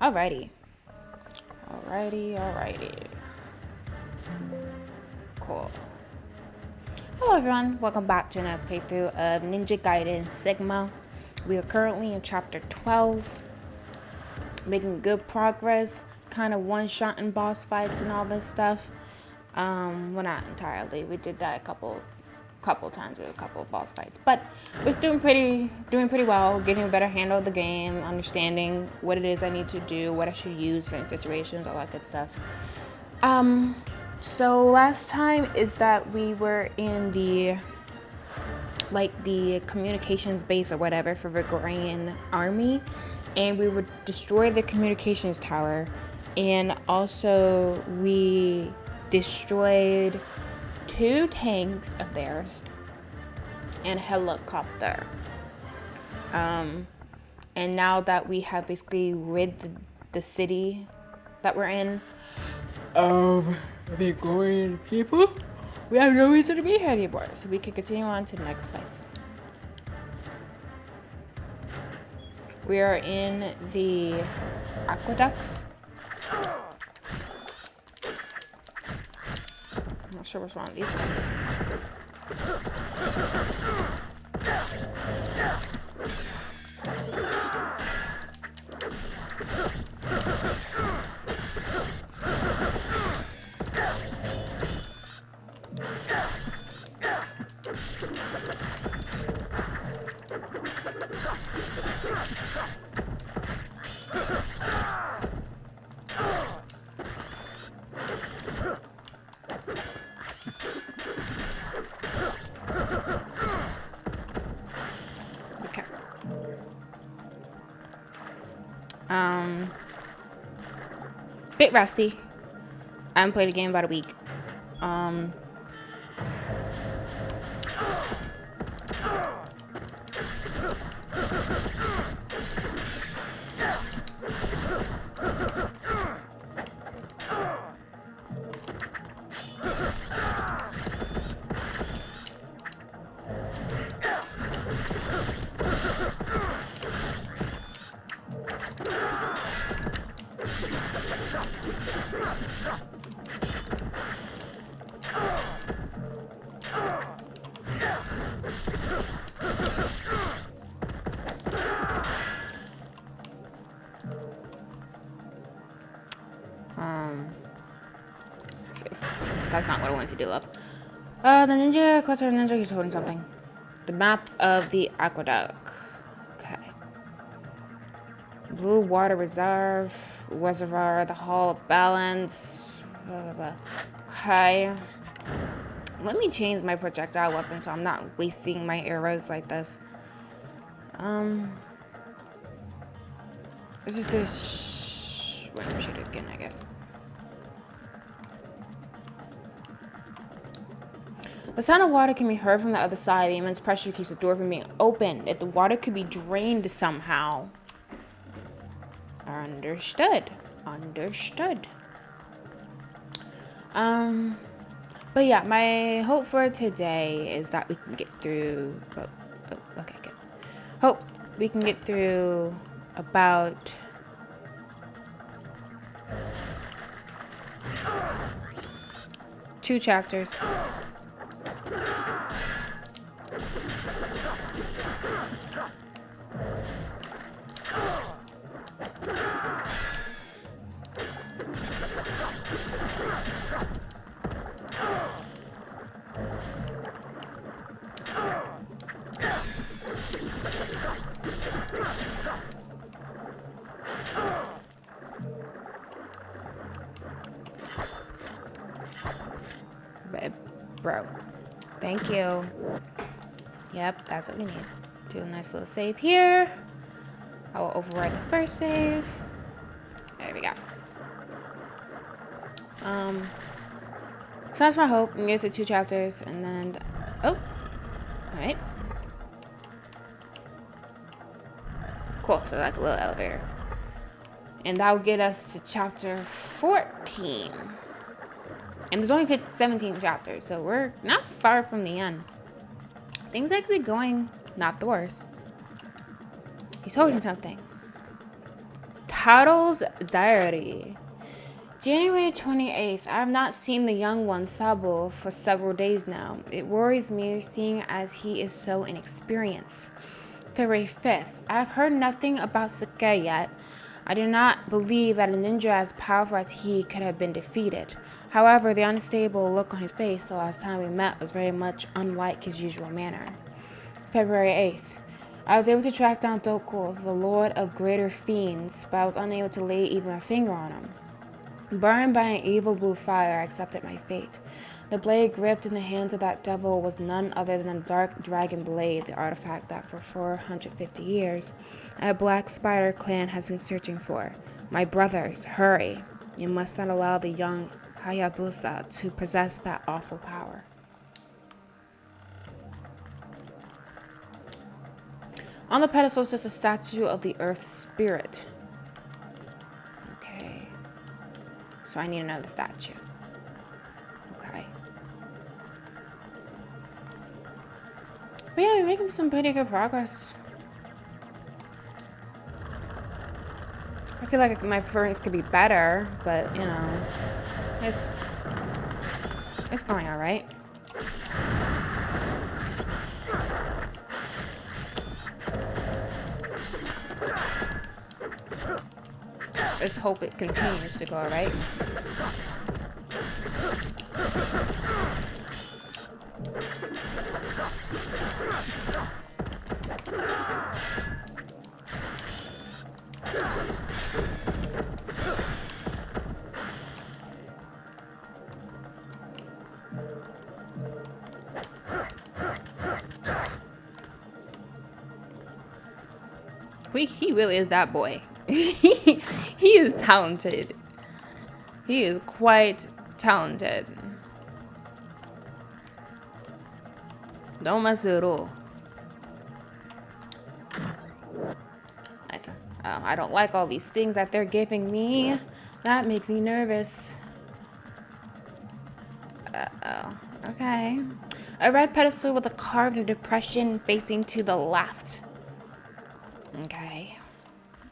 Alrighty. Alrighty. Cool. Hello everyone, welcome back to another playthrough of Ninja Gaiden Sigma. We are currently in chapter 12, making good progress, kind of one-shotting boss fights and all this stuff. Well, not entirely. We did die a couple times with a couple of boss fights, but we're doing pretty well, getting a better handle of the game, understanding what it is I need to do, what I should use in situations, all that good stuff. So last time is that we were in the communications base or whatever for the Gregorian army, and we would destroy the communications tower, and also we destroyed 2 tanks of theirs and a helicopter. And now that we have basically rid the city that we're in of the Gregorian people, we have no reason to be here anymore, so we can continue on to the next place. We are in the aqueducts. I'm not sure what's wrong with these guys. Bit rusty. I haven't played a game about a week. Let's see. That's not what I wanted to do, love. The ninja, Cluster Ninja, he's holding something. The map of the aqueduct. Okay. Blue water reservoir, the hall of balance. Blah, blah, blah. Okay. Let me change my projectile weapon so I'm not wasting my arrows like this. Let's just do whatever, shoot it again, I guess. The sound of water can be heard from the other side. The immense pressure keeps the door from being opened. If the water could be drained somehow. Understood. But yeah, my hope for today is that we can get through. Okay, good. Hope we can get through about 2 chapters. Bro, thank you. Yep, that's what we need. Do a nice little save here. I will override the first save. There we go. So that's my hope. We can get to 2 chapters and then, oh, alright. Cool, so like a little elevator. And that will get us to chapter 14. And there's only 17 chapters, so we're not far from the end. Things actually going not the worst. He's holding something. Harold's diary. January 28th. I have not seen the young one, Sabo, for several days now. It worries me seeing as he is so inexperienced. February 5th. I have heard nothing about Sasuke yet. I do not believe that a ninja as powerful as he could have been defeated. However, the unstable look on his face the last time we met was very much unlike his usual manner. February 8th. I was able to track down Doko, the lord of greater fiends, but I was unable to lay even a finger on him. Burned by an evil blue fire, I accepted my fate. The blade gripped in the hands of that devil was none other than a dark dragon blade, the artifact that for 450 years a Black Spider clan has been searching for. My brothers, hurry. You must not allow the young Hayabusa to possess that awful power. On the pedestal sits a statue of the Earth Spirit. Okay. So I need another statue. Okay. But yeah, we're making some pretty good progress. I feel like my performance could be better, but you know, it's going all right. Let's hope it continues to go all right. He really is that boy. He is talented. He is quite talented. Don't mess it at all. Nice. I don't like all these things that they're giving me. That makes me nervous. Uh-oh. Okay. A red pedestal with a carved depression facing to the left. Okay.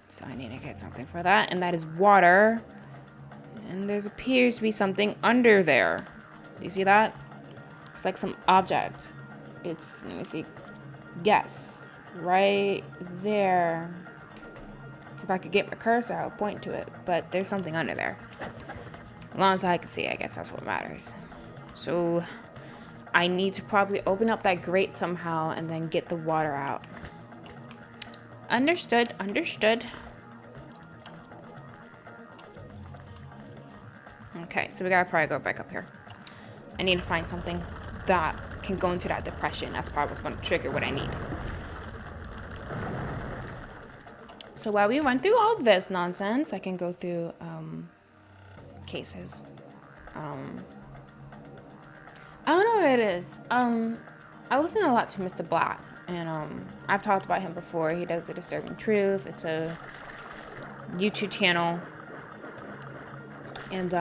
So I need to get something for that, and that is water. And there appears to be something under there. Do you see that? It's like some object. It's, let me see. Yes. Right there. If I could get my cursor, I would point to it. But there's something under there. As long as I can see, I guess that's what matters. So I need to probably open up that grate somehow and then get the water out. Understood. Understood. Okay, so we gotta probably go back up here. I need to find something that can go into that depression. That's probably what's going to trigger what I need. So while we run through all this nonsense, I can go through cases. I don't know what it is. I listen a lot to Mr. Black, and I've talked about him before. He does The Disturbing Truth. It's a YouTube channel. And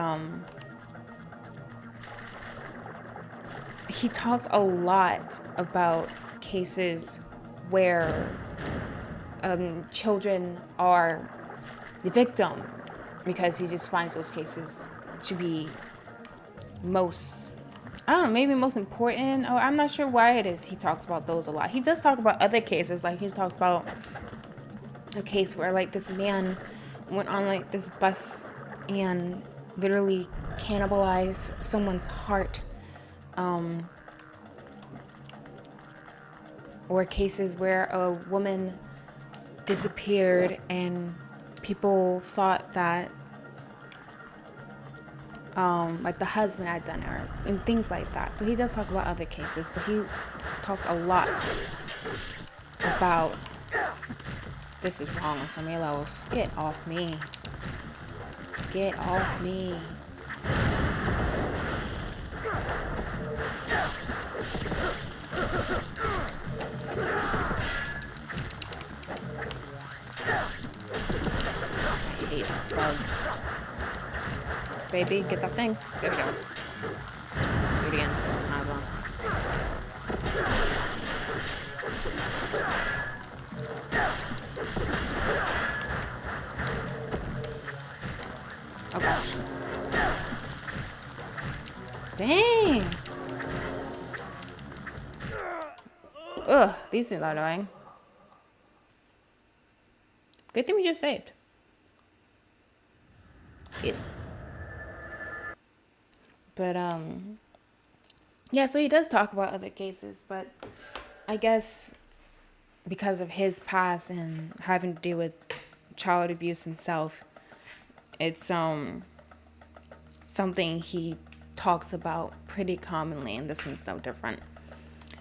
he talks a lot about cases where children are the victim, because he just finds those cases to be most, I don't know, maybe most important, or I'm not sure why it is he talks about those a lot. He does talk about other cases, like he's talked about a case where like this man went on like this bus and literally cannibalized someone's heart. Or cases where a woman disappeared and people thought that like the husband had done her and things like that. So he does talk about other cases, but he talks a lot about, this is wrong on so many levels. Get off me. Get off me. I hate bugs. Baby, get that thing. There we go. Do it again. Might as well. Oh gosh. Dang. Ugh, these things are annoying. Good thing we just saved. Jeez. But, yeah, so he does talk about other cases, but I guess because of his past and having to deal with child abuse himself, it's, something he talks about pretty commonly, and this one's no different.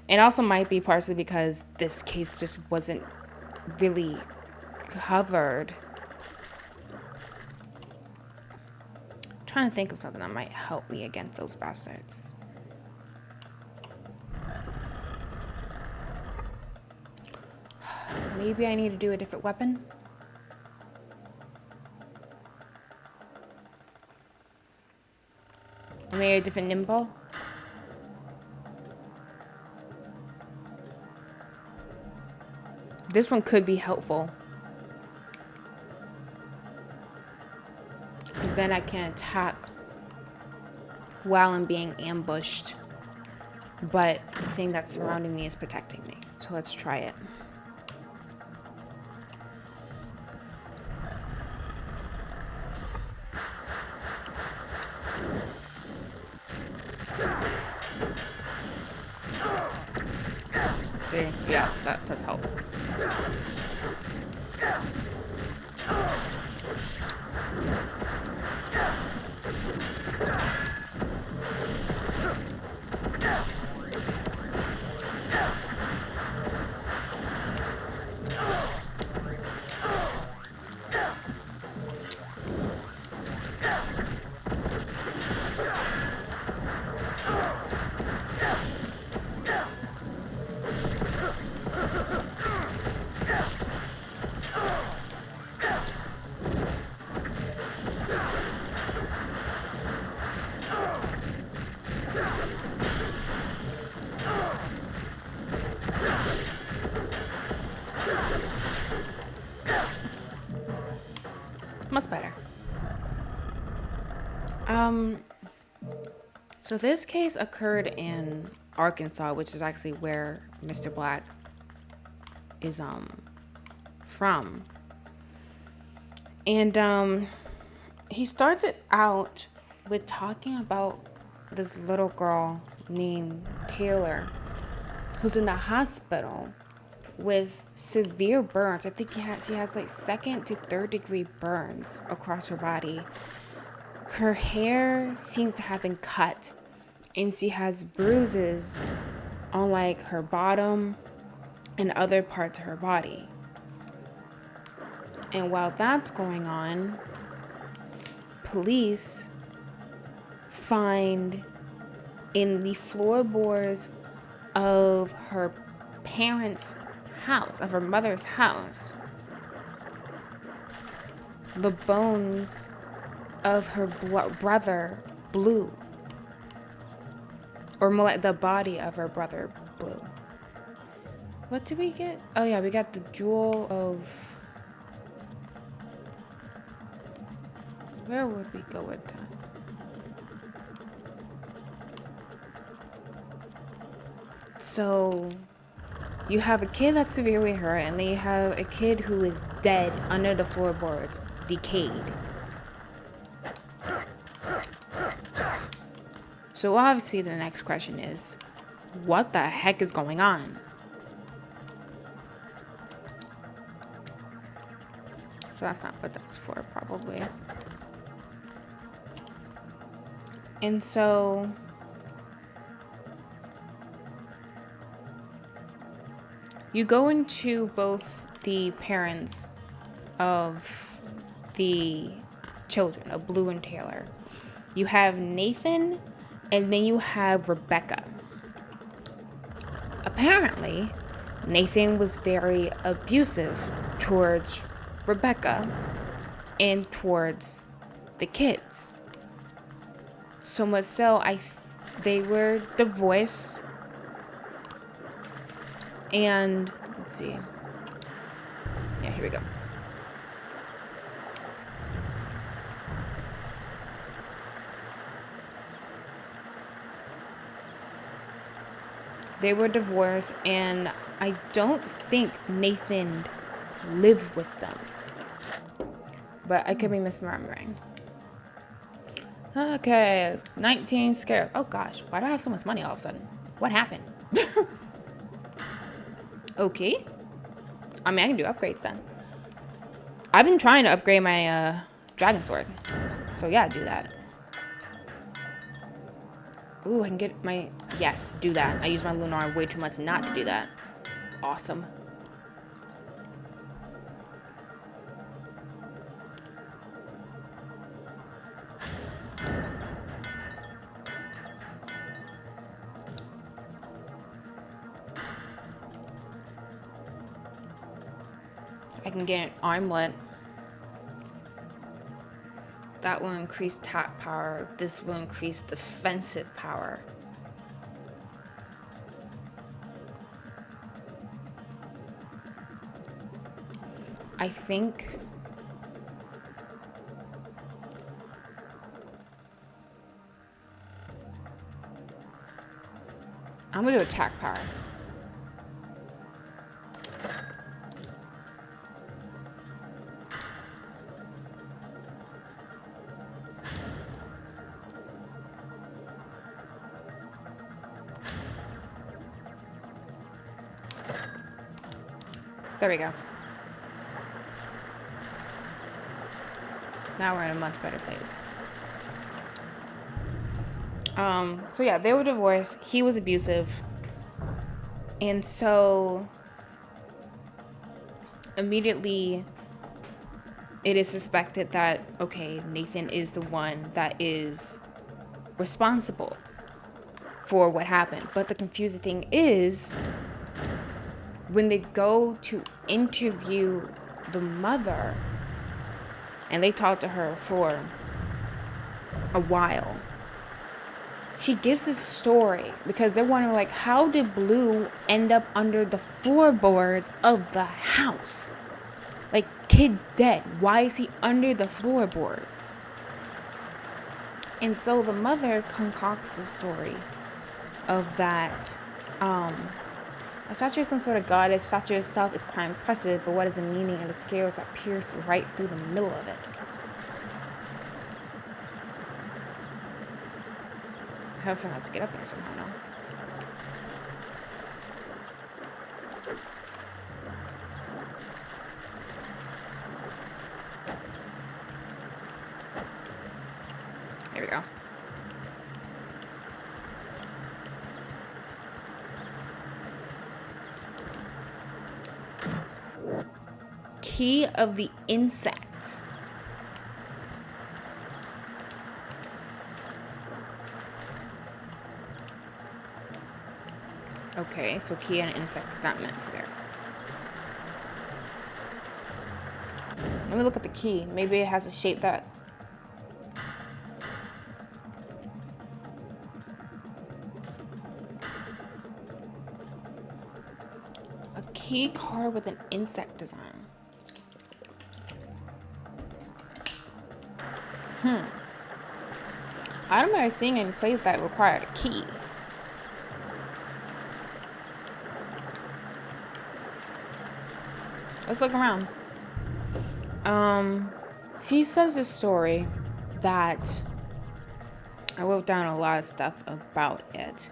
It also might be partially because this case just wasn't really covered. I'm trying to think of something that might help me against those bastards. Maybe I need to do a different weapon. Or maybe a different nimble. This one could be helpful. Because then I can attack while I'm being ambushed. But the thing that's surrounding me is protecting me. So let's try it. See? Yeah, that does help. Much better. So this case occurred in Arkansas, which is actually where Mr. Black is from. And he starts it out with talking about this little girl named Taylor who's in the hospital with severe burns. I think she has like 2nd to 3rd degree burns across her body. Her hair seems to have been cut, and she has bruises on like her bottom and other parts of her body. And while that's going on, police find in the floorboards of her parents' house, of her mother's house, the bones of her brother Blue, or more like the body of her brother Blue. What did we get? Oh yeah, we got the jewel of... Where would we go with that? So you have a kid that's severely hurt, and then you have a kid who is dead under the floorboards, decayed. So obviously the next question is, what the heck is going on? So that's not what that's for, probably. And so you go into both the parents of the children, of Blue and Taylor. You have Nathan, and then you have Rebecca. Apparently, Nathan was very abusive towards Rebecca and towards the kids. So much so, they were divorced. And let's see. Yeah, here we go. They were divorced, and I don't think Nathan lived with them. But I could be misremembering. Okay, 19 scares. Oh gosh, why do I have so much money all of a sudden? What happened? Okay. I mean, I can do upgrades then. I've been trying to upgrade my dragon sword. So yeah, do that. Ooh, I can get my... Yes, do that. I use my Lunar way too much not to do that. Awesome. I can get an armlet. That will increase attack power. This will increase defensive power. I think... I'm gonna do attack power. There we go. Now we're in a much better place. So yeah, they were divorced. He was abusive. And so immediately it is suspected that, okay, Nathan is the one that is responsible for what happened. But the confusing thing is, when they go to interview the mother, and they talk to her for a while, she gives this story because they're wondering, like, how did Blue end up under the floorboards of the house? Like, kid's dead. Why is he under the floorboards? And so the mother concocts the story of that, a statue is some sort of goddess. Statue itself is quite impressive, but what is the meaning of the scales that pierce right through the middle of it? Hopefully I have to get up there somehow now. There we go. Key of the insect. Okay, so key and insect is not meant for there. Let me look at the key. Maybe it has a shape that... A key card with an insect design. I don't remember seeing any plays that required a key. Let's look around. She says this story that I wrote down a lot of stuff about it.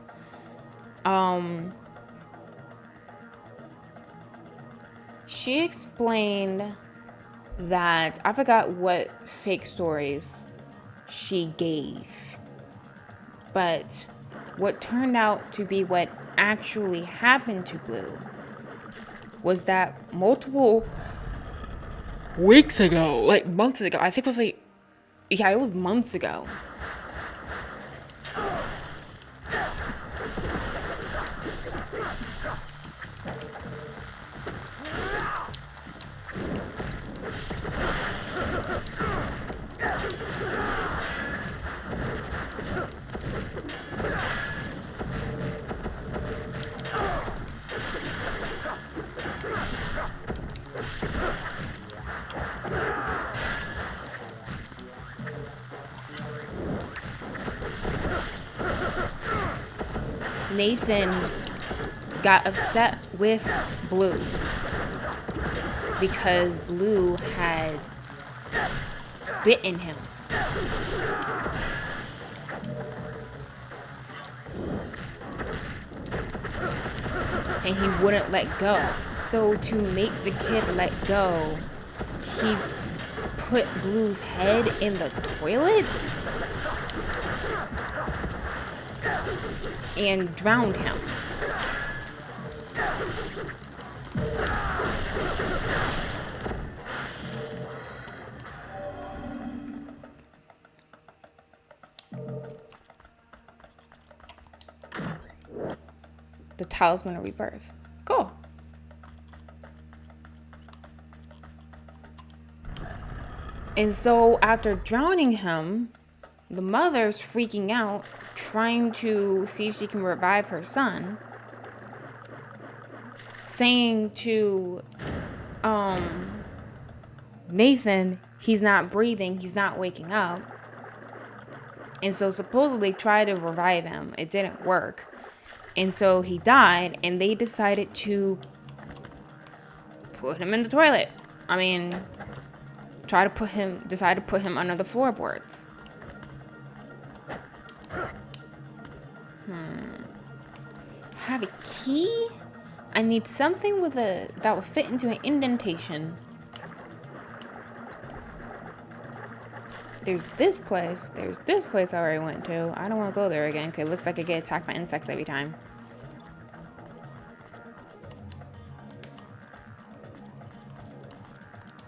She explained that I forgot what fake stories she gave, but what turned out to be what actually happened to Blue was that multiple weeks ago, like months ago, I think it was like, yeah, it was months ago. Nathan got upset with Blue because Blue had bitten him. And he wouldn't let go. So to make the kid let go, he put Blue's head in the toilet and drowned him. The Talisman of Rebirth. Cool. And so after drowning him, the mother's freaking out, trying to see if she can revive her son, saying to Nathan, he's not breathing, he's not waking up. And so supposedly tried to revive him. It didn't work. And so he died, and they decided to put him in the toilet. I mean, decide to put him under the floorboards. I have a key? I need something that will fit into an indentation. There's this place I already went to. I don't want to go there again because it looks like I get attacked by insects every time.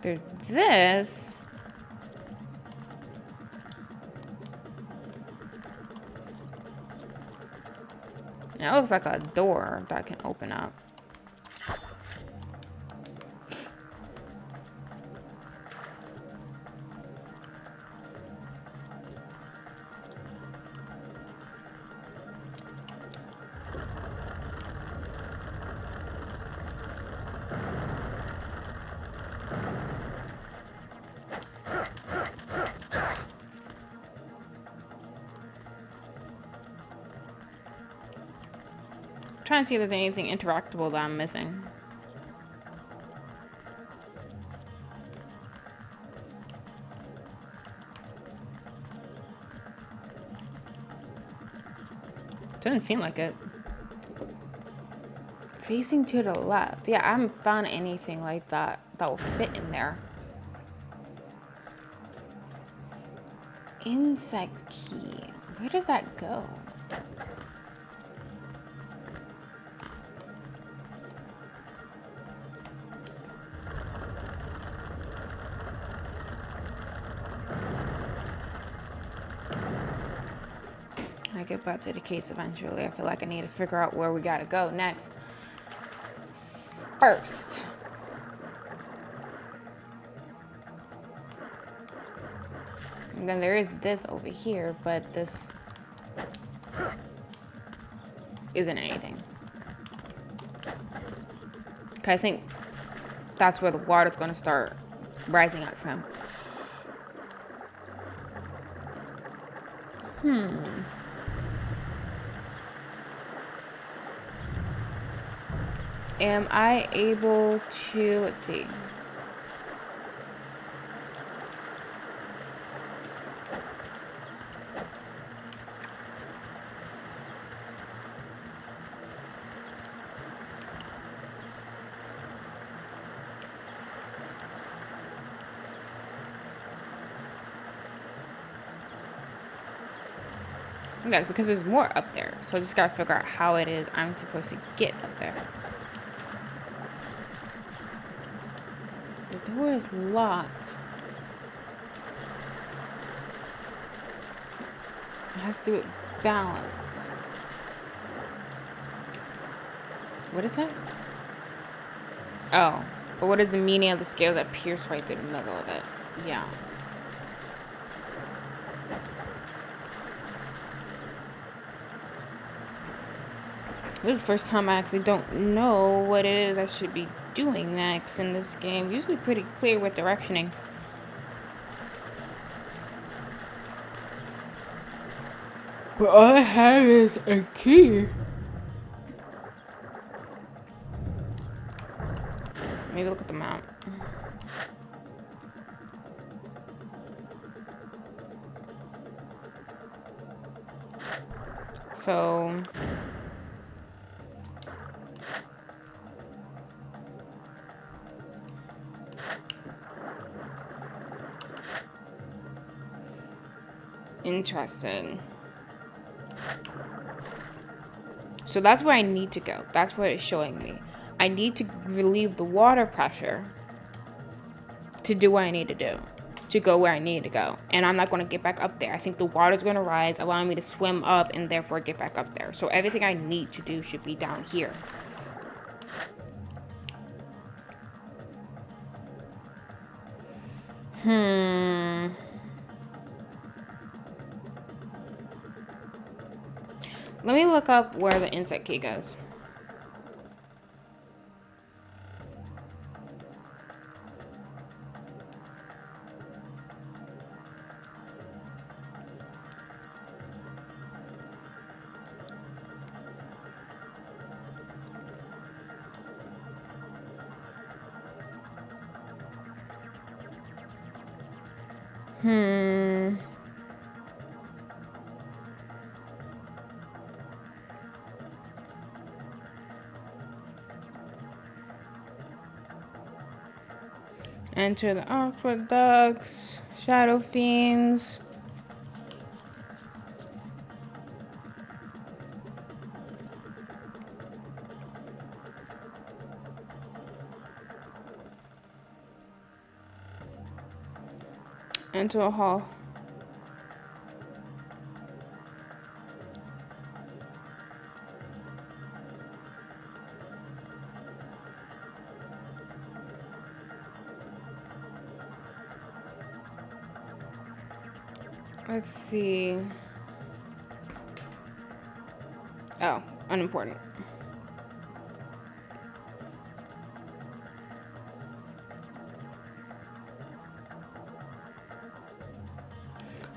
There's this. It looks like a door that can open up. Trying to see if there's anything interactable that I'm missing. Doesn't seem like it. Facing to the left. Yeah, I haven't found anything like that that will fit in there. Insect key. Where does that go? I get back to the case eventually. I feel like I need to figure out where we gotta go next. First. And then there is this over here, but this isn't anything. I think that's where the water's gonna start rising up from. Am I able to, let's see. Yeah, because there's more up there. So I just gotta figure out how it is I'm supposed to get up there. The door is locked. It has to do with balance. What is that? Oh, but what is the meaning of the scales that pierce right through the middle of it? Yeah. This is the first time I actually don't know what it is I should be doing next in this game. Usually pretty clear with directioning. But all I have is a key. maybe look at the map. So interesting. So that's where I need to go. That's what it's showing me. I need to relieve the water pressure to do what I need to do, to go where I need to go. And I'm not going to get back up there. I think the water's going to rise, allowing me to swim up and therefore get back up there. So everything I need to do should be down here. Let me look up where the insect key goes. Enter the aqueducts, shadow fiends. Enter a hall. Let's see. Oh, unimportant.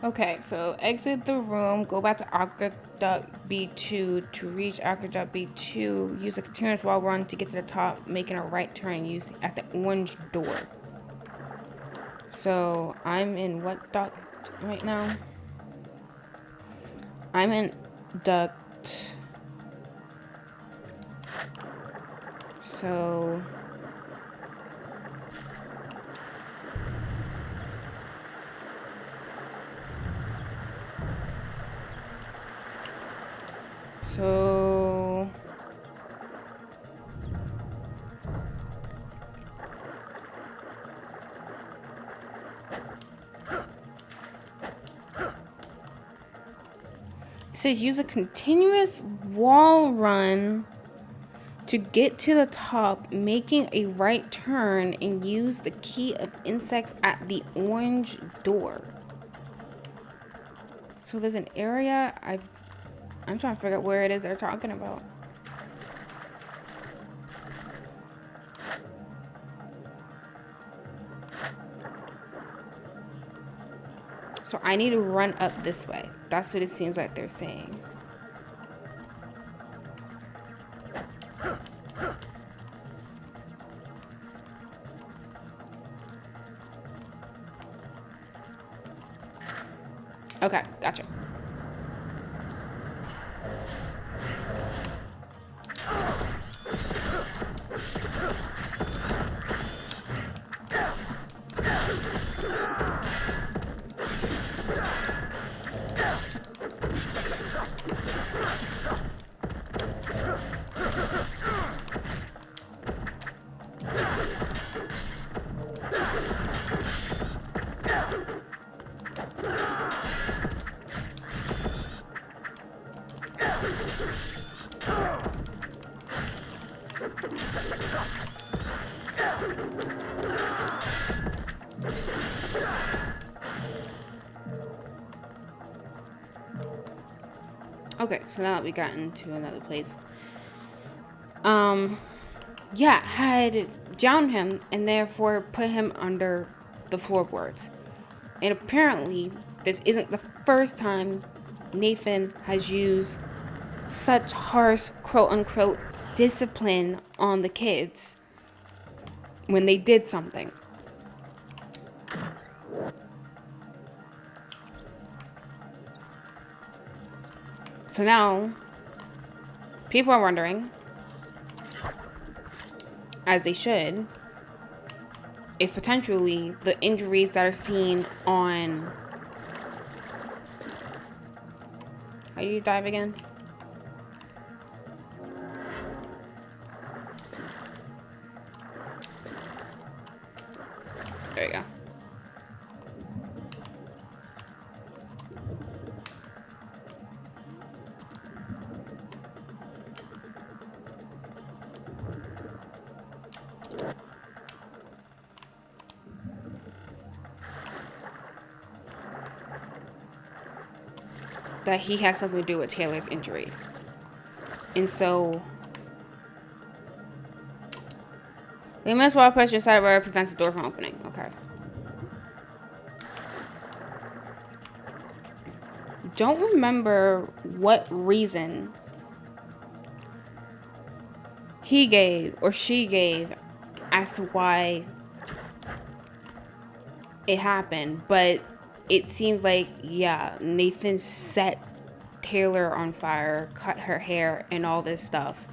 Okay, so exit the room, go back to Aqueduct B2 to reach Aqueduct B2. Use a continuous wall run to get to the top, making a right turn using at the orange door. So I'm in what duct right now? I'm in duct. So it says use a continuous wall run to get to the top, making a right turn, and use the key of insects at the orange door. So there's an area I'm trying to figure out where it is they're talking about. So I need to run up this way. That's what it seems like they're saying. Okay, gotcha. Okay, so now that we got into another place. Yeah, had drowned him and therefore put him under the floorboards. And apparently, this isn't the first time Nathan has used such harsh, quote-unquote, discipline on the kids. when they did something. So now, people are wondering, as they should, if potentially the injuries that are seen on... How do you dive again? There you go. That he has something to do with Taylor's injuries. And so, the immense wall pressure inside where it prevents the door from opening. Okay. Don't remember what reason he gave or she gave as to why it happened, but it seems like, yeah, Nathan set Taylor on fire, cut her hair, and all this stuff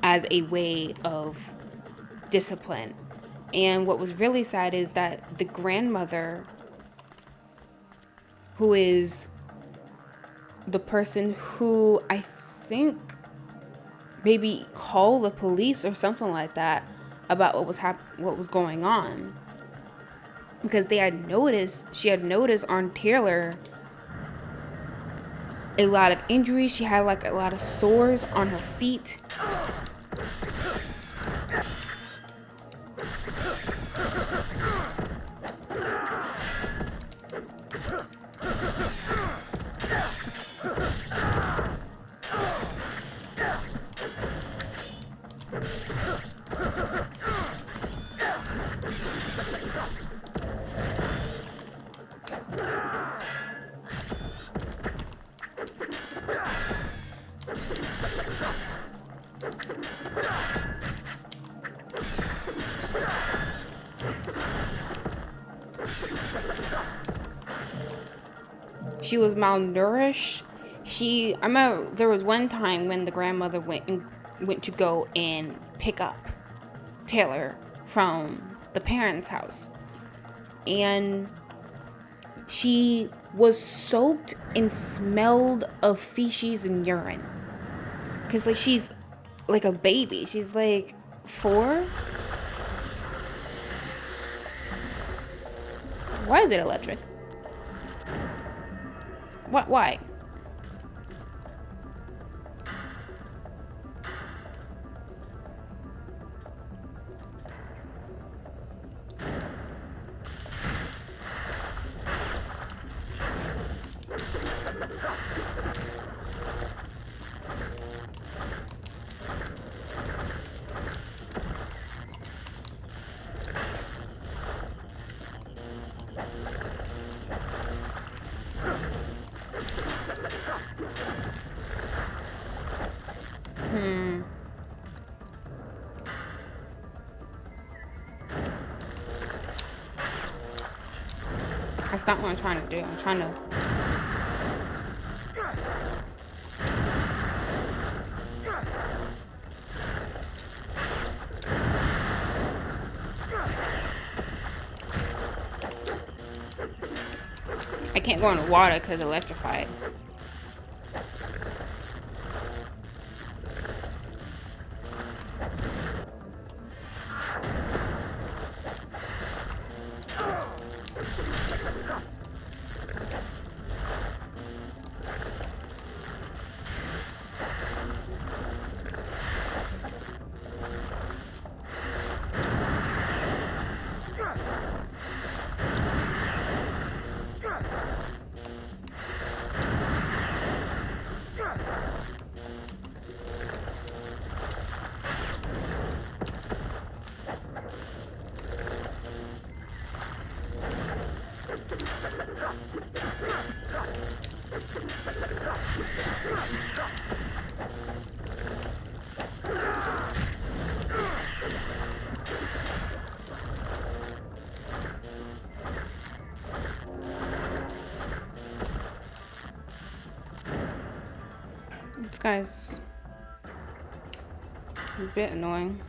as a way of discipline. And what was really sad is that the grandmother, who is the person who I think maybe called the police or something like that about what was going on, because she had noticed on Taylor a lot of injuries. She had like a lot of sores on her feet. She was malnourished. I remember there was one time when the grandmother went to go and pick up Taylor from the parents' house, and she was soaked and smelled of feces and urine. Cause like she's like a baby. She's like 4. Why is it electric? What? Why? That's not what I'm trying to do. I'm trying to... I can't go in the water because it's electrified. guy's a bit annoying.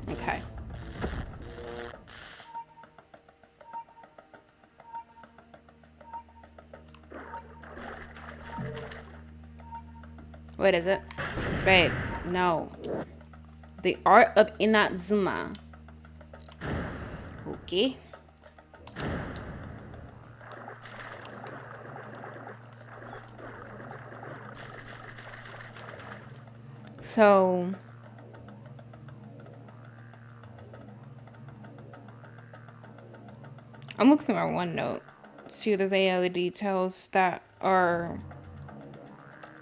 Okay. What is it? Babe, no. The Art of Inazuma. Okay. So I'm looking through my OneNote, see if there's any other details that are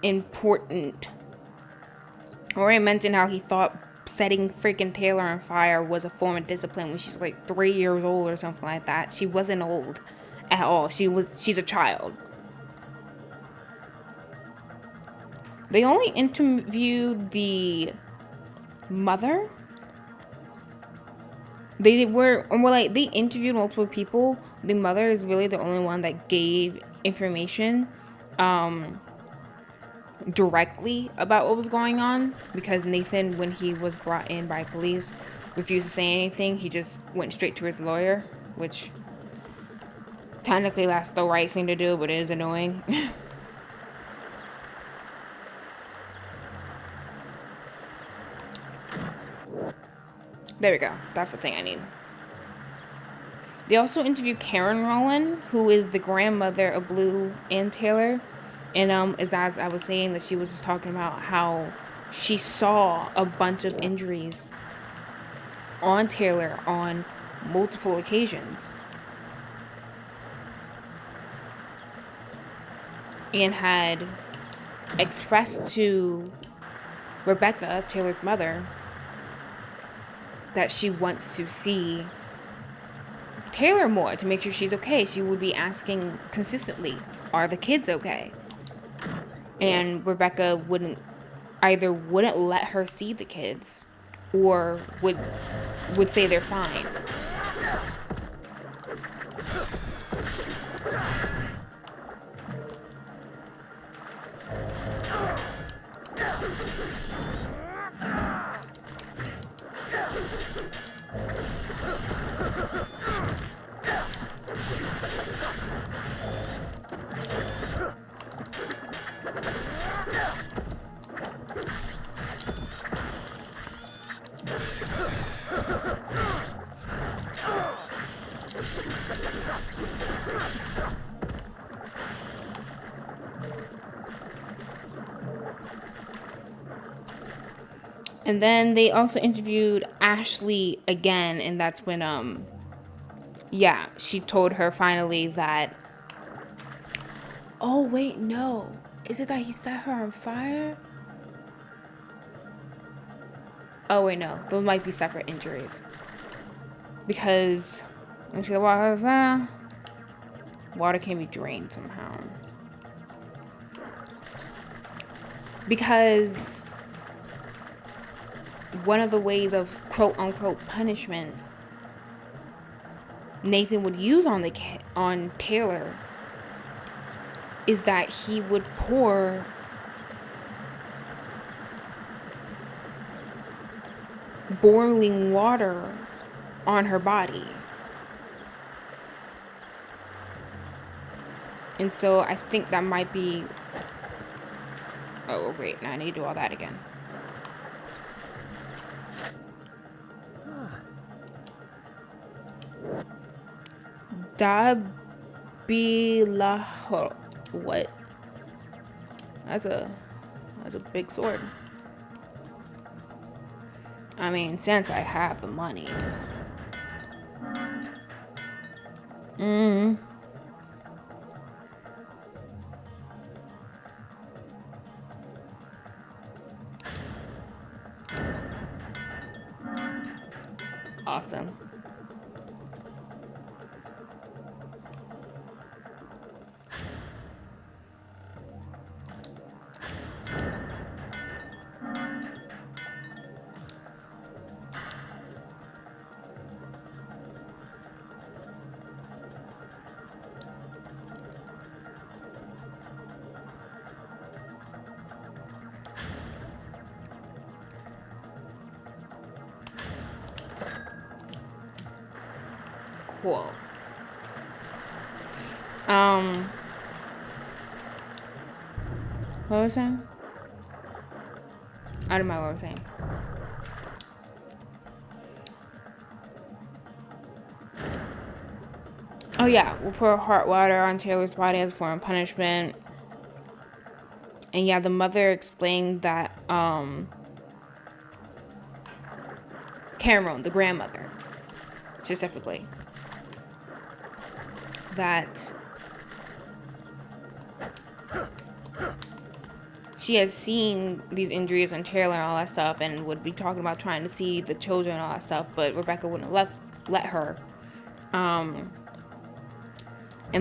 important. Already mentioned how he thought setting freaking Taylor on fire was a form of discipline when she's like 3 years old or something like that. She wasn't old at all. She's a child. They only interviewed the mother. They interviewed multiple people. The mother is really the only one that gave information directly about what was going on, because Nathan, when he was brought in by police, refused to say anything. He just went straight to his lawyer, which technically that's the right thing to do, but it is annoying. There we go. That's the thing I need. They also interviewed Karen Rowland, who is the grandmother of Blue and Taylor. And as I was saying, that she was just talking about how she saw a bunch of injuries on Taylor on multiple occasions. And had expressed to Rebecca, Taylor's mother, that she wants to see Taylor more to make sure she's okay. She would be asking consistently, are the kids okay? And Rebecca wouldn't let her see the kids, or would say they're fine. And then they also interviewed Ashley again, and that's when she told her finally that, oh wait, no. Is it that he set her on fire? Oh wait, no. Those might be separate injuries. Because let me see the water. Water can be drained somehow. Because one of the ways of quote unquote punishment Nathan would use on Taylor is that he would pour boiling water on her body. And so I think that might be... Oh, wait, now I need to do all that again. Dabilaho. What? That's a big sword. I mean, since I have the monies. Awesome. pool. What was I saying? I don't know what I was saying. Oh yeah, we'll pour hot water on Taylor's body as a form of punishment. And yeah, the mother explained that Cameron, the grandmother, specifically, that she has seen these injuries on Taylor and all that stuff, and would be talking about trying to see the children and all that stuff, but Rebecca wouldn't let her. And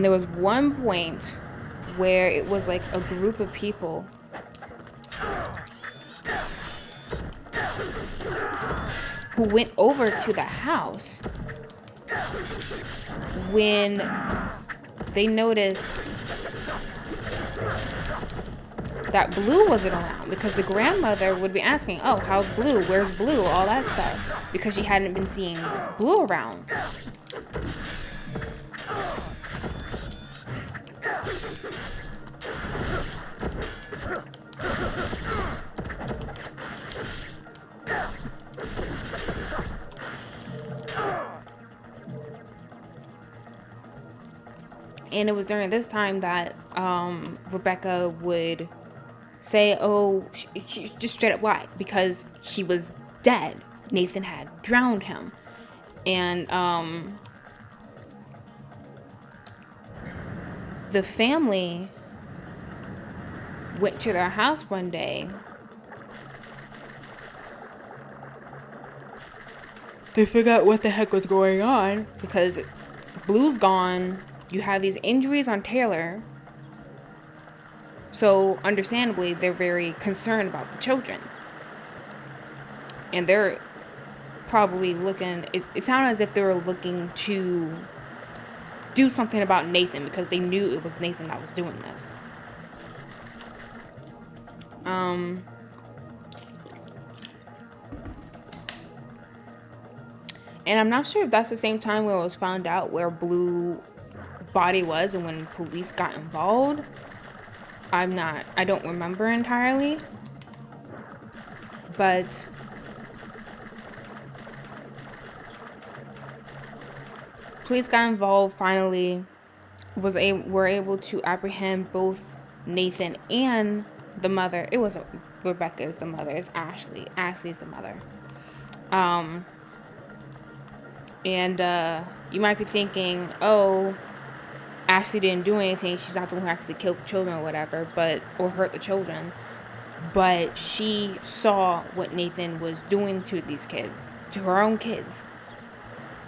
there was one point where it was like a group of people who went over to the house when they noticed that Blue wasn't around, because the grandmother would be asking, oh, how's Blue? Where's Blue? All that stuff, because she hadn't been seeing Blue around. And it was during this time that Rebecca would say, oh, she just straight up lied, because he was dead. Nathan had drowned him. And the family went to their house one day. They figured out what the heck was going on, because Blue's gone. You have these injuries on Taylor. So, understandably, they're very concerned about the children. And they're probably looking... It sounded as if they were looking to do something about Nathan, because they knew it was Nathan that was doing this. And I'm not sure if that's the same time where it was found out where Blue body was and when police got involved. I don't remember entirely. But police got involved finally, were able to apprehend both Nathan and the mother. It wasn't Rebecca's the mother, it's Ashley. Ashley's the mother. And you might be thinking, oh, Ashley didn't do anything. She's not the one who actually killed the children or whatever, or hurt the children. But she saw what Nathan was doing to these kids, to her own kids,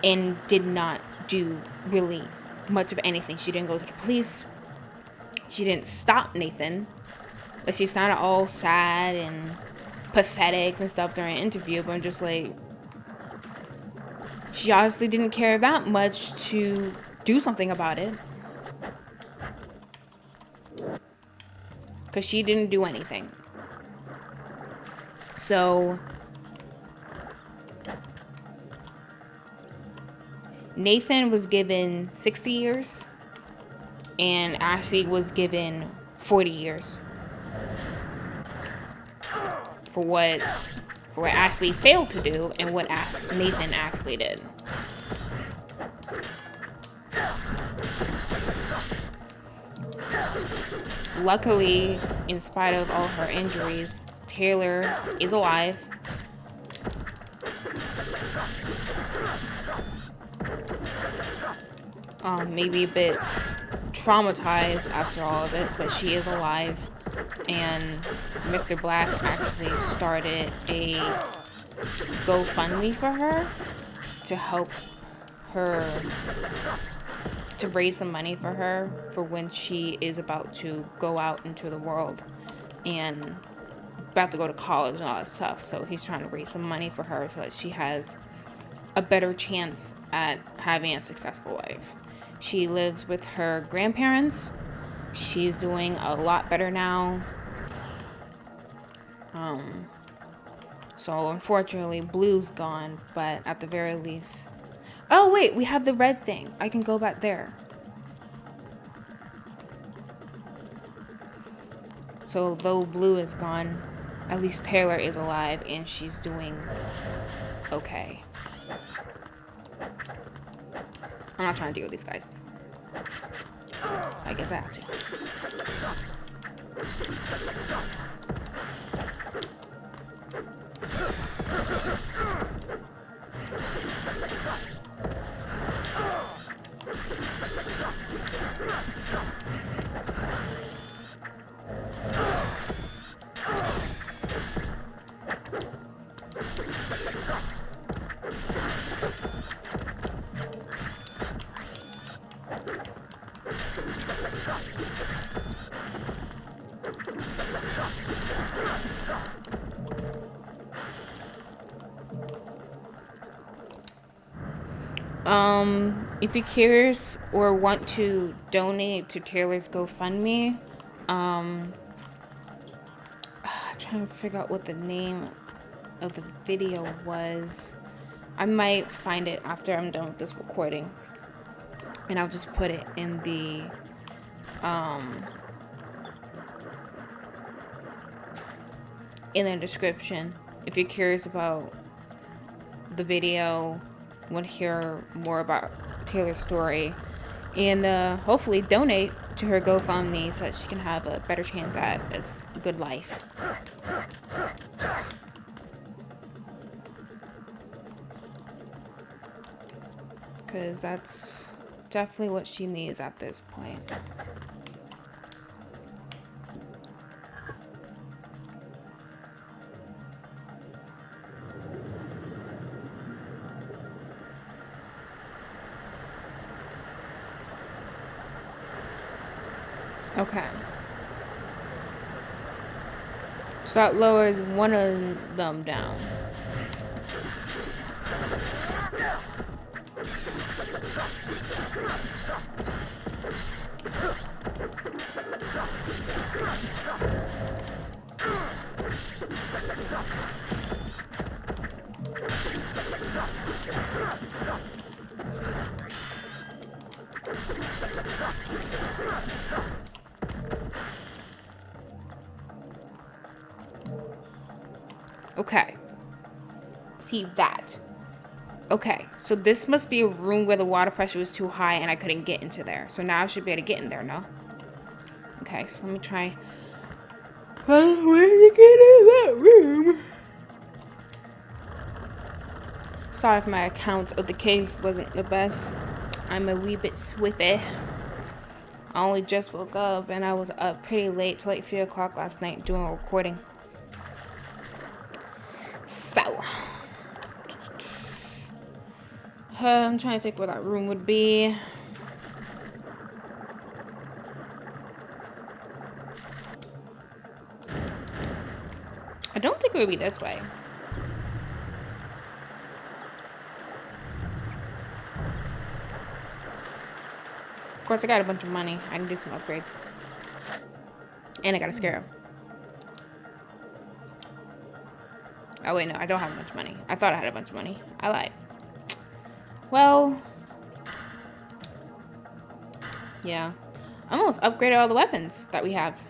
and did not do really much of anything. She didn't go to the police. She didn't stop Nathan. Like, she sounded all sad and pathetic and stuff during an interview, but I'm just like, she honestly didn't care that much to do something about it. Because she didn't do anything. So Nathan was given 60 years and Ashley was given 40 years for what Ashley failed to do and what Nathan actually did. Luckily, in spite of all her injuries, Taylor is alive. Maybe a bit traumatized after all of it, but she is alive. And Mr. Black actually started a GoFundMe for her to help her, to raise some money for her for when she is about to go out into the world and about to go to college and all that stuff. So he's trying to raise some money for her so that she has a better chance at having a successful life. She lives with her grandparents. She's doing a lot better now. So unfortunately, Blue's gone, but at the very least, Oh, wait, we have the red thing. I can go back there. So, though blue is gone, at least Taylor is alive and she's doing okay. I'm not trying to deal with these guys. I guess I have to. If you're curious or want to donate to Taylor's GoFundMe, I'm trying to figure out what the name of the video was. I might find it after I'm done with this recording, and I'll just put it in the description. If you're curious about the video, want to hear more about Taylor's story, and hopefully donate to her GoFundMe so that she can have a better chance at a good life. Because that's definitely what she needs at this point. Okay. So that lowers one of them down. Okay. See that. Okay, so this must be a room where the water pressure was too high and I couldn't get into there. So now I should be able to get in there, no? Okay, so let me try. Where did you get in that room? Sorry if my account of the case wasn't the best. I'm a wee bit swippy. I only just woke up and I was up pretty late till like 3 o'clock last night doing a recording. So, I'm trying to think where that room would be. I don't think it would be this way. Of course, I got a bunch of money. I can do some upgrades. And I got a scarab. Oh, wait, no. I don't have much money. I thought I had a bunch of money. I lied. Well. Yeah. I almost upgraded all the weapons that we have.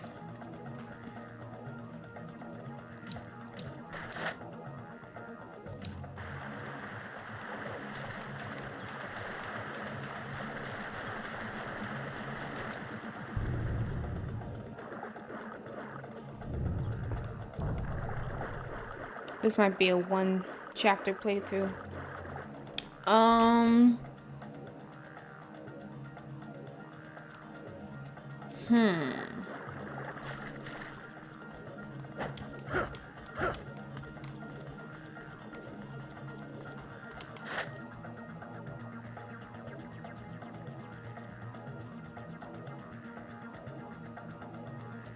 This might be a one chapter playthrough.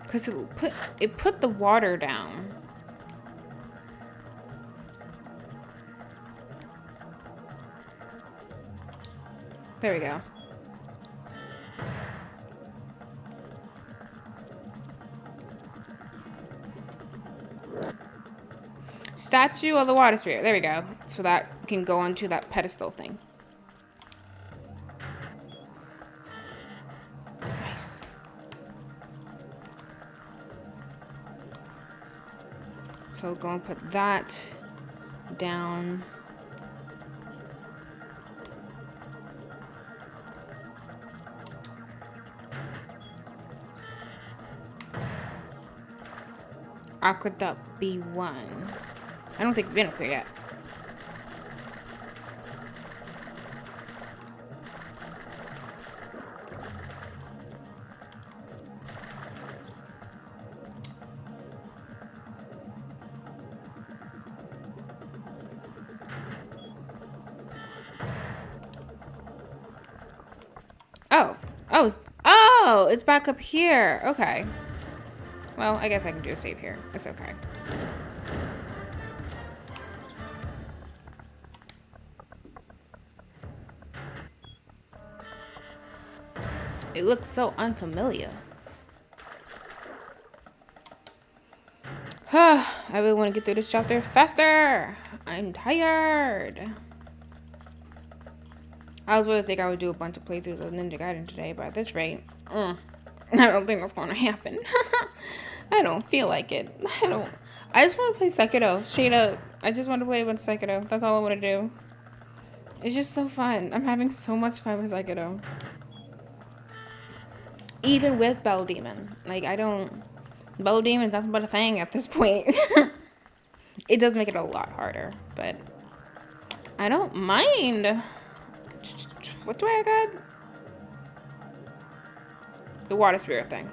Because it put the water down. There we go. Statue of the water spirit. There we go. So that can go onto that pedestal thing. So go and put that down. Aqueduct B1. I don't think we've been up here yet. Oh, it's back up here. Okay. Well, I guess I can do a save here. It's okay. It looks so unfamiliar. I really want to get through this chapter faster. I'm tired. I was really think I would do a bunch of playthroughs of Ninja Gaiden today, but at this rate, I don't think that's going to happen. I don't feel like it. I just want to play Sekiro. Straight up. I just want to play a bunch of Sekiro. That's all I want to do. It's just so fun. I'm having so much fun with Sekiro. Even with Bell Demon. Like, Bell Demon's nothing but a thing at this point. It does make it a lot harder, but I don't mind. What do I got? The water spirit thing.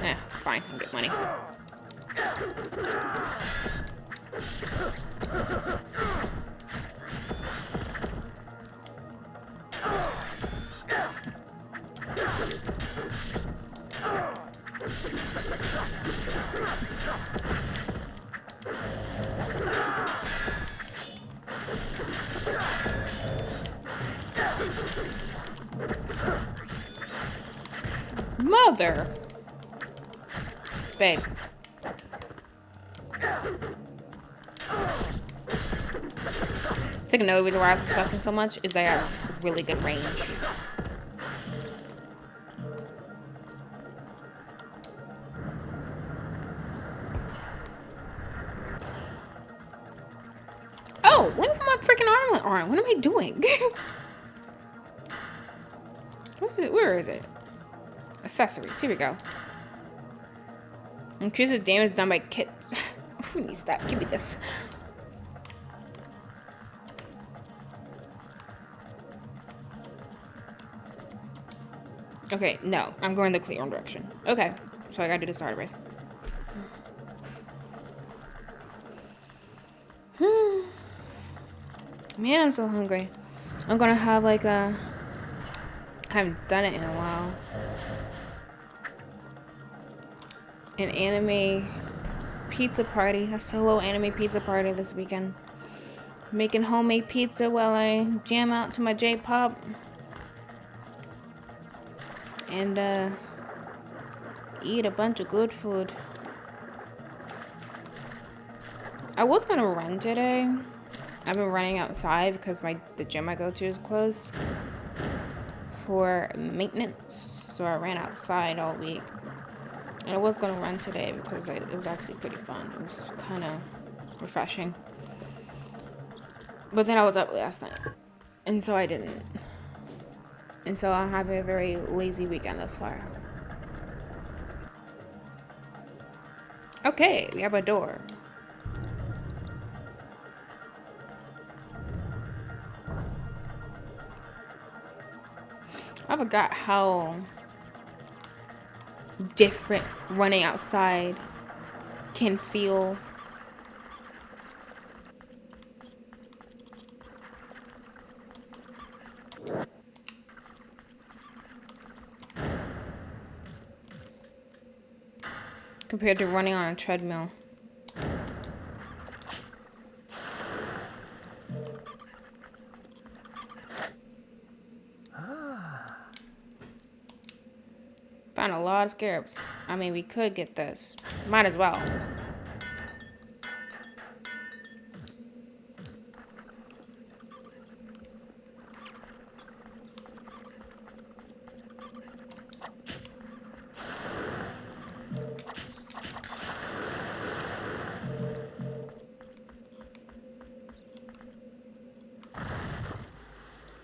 Yeah, fine. I'll get money. Mother. Babe. I think another reason why I was expecting so much is they have really good range. Oh, when did my freaking armlet on? What am I doing? What's it? Where is it? Accessories. Here we go. Increases damage done by kits. Who needs that? Give me this. Okay, no. I'm going the clear direction. Okay. So I gotta do the starter race. Man, I'm so hungry. I'm gonna have like a... I haven't done it in a while. An anime pizza party. A solo anime pizza party this weekend. Making homemade pizza while I jam out to my J-pop. And eat a bunch of good food. I was gonna run today. I've been running outside because the gym I go to is closed for maintenance. So I ran outside all week. And I was gonna run today because it was actually pretty fun. It was kind of refreshing. But then I was up last night. And so I didn't. And so I'm having a very lazy weekend thus far. Okay, we have a door. I forgot how different running outside can feel. Compared to running on a treadmill. Found a lot of scarabs. I mean, we could get this. Might as well.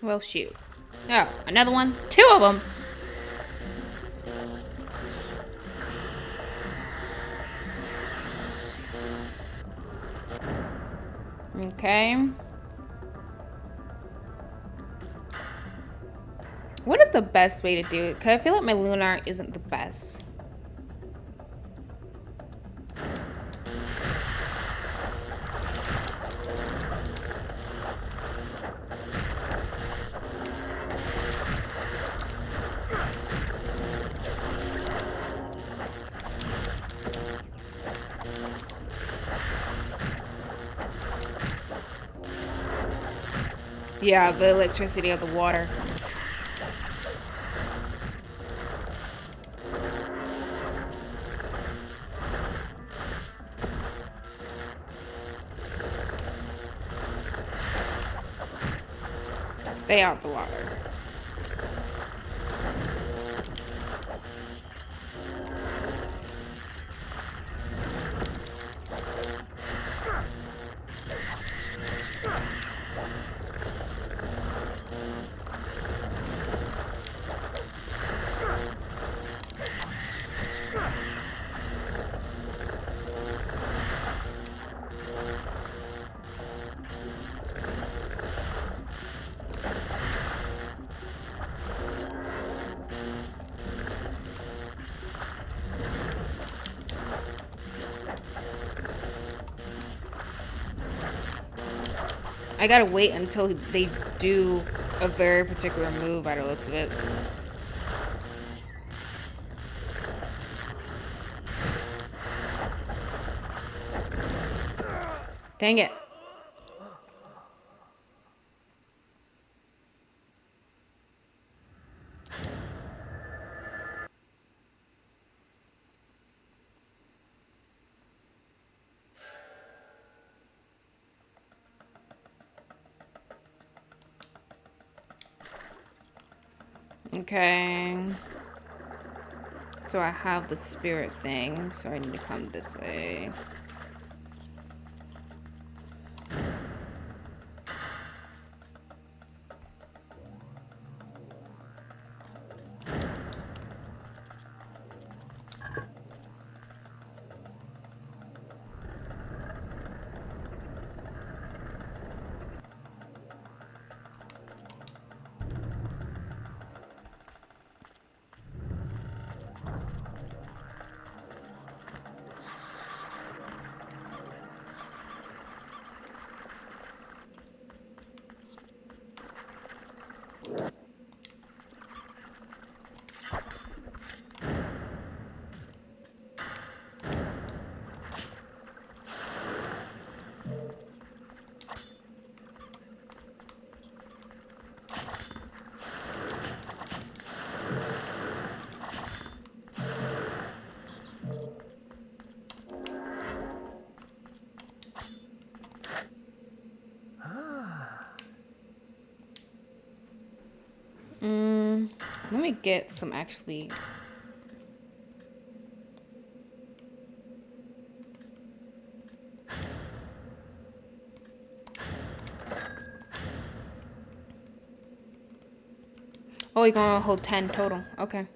Well, shoot. Oh, another one. Two of them. Okay. What is the best way to do it? Because I feel like my lunar isn't the best. Yeah, the electricity of the water. Stay out the water. I gotta wait until they do a very particular move by the looks of it. Dang it. Okay. So I have the spirit thing, so I need to come this way. Let me get some actually. Oh, you're gonna hold 10 total. Okay.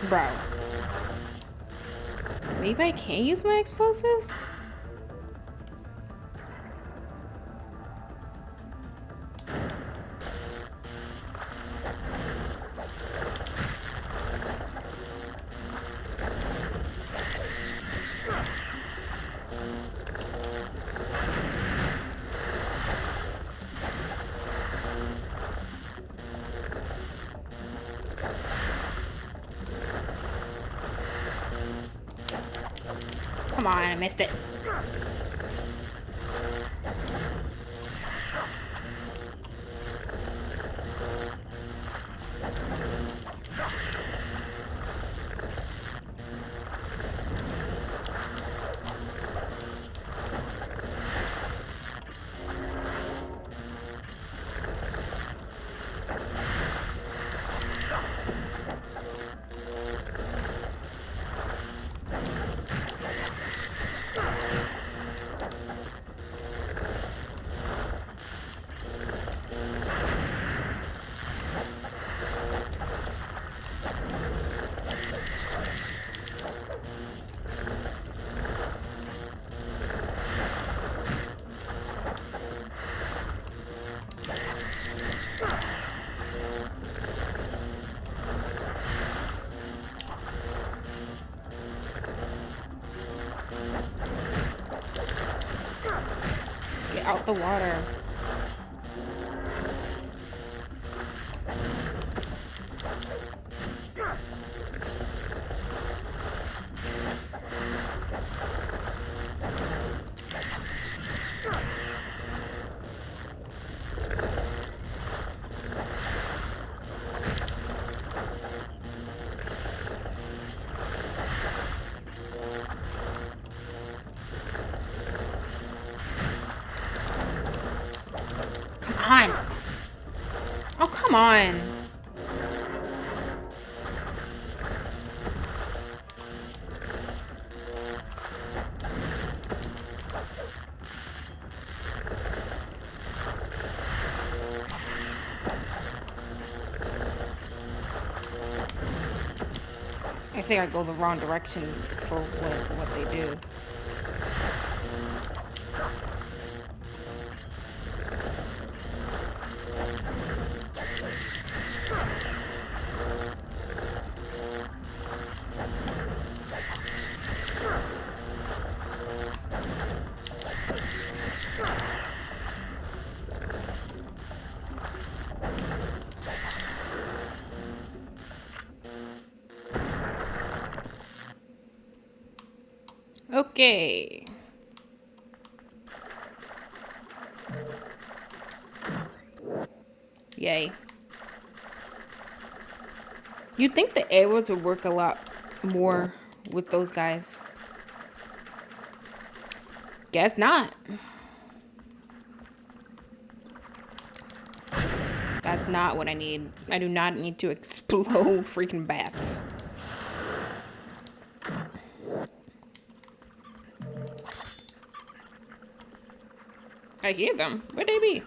Bro. Maybe I can't use my explosives? Come on, I missed it. Get out the water. Come on. Oh, come on. I think I go the wrong direction for what they do. Okay. Yay. You'd think the arrows would work a lot more with those guys. Guess not. That's not what I need. I do not need to explode freaking bats. I hear them. Where'd they be?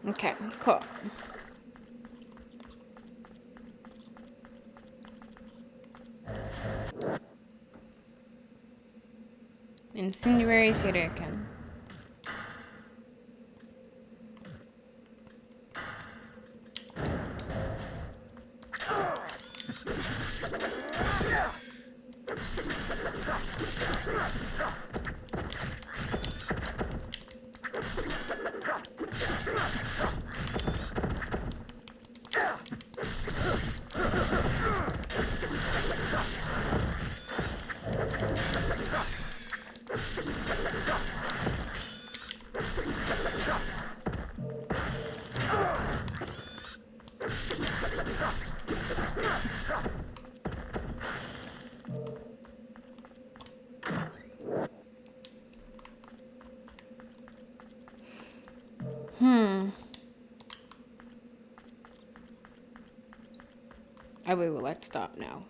Okay, cool. Incendiary shuriken. I will let's stop now.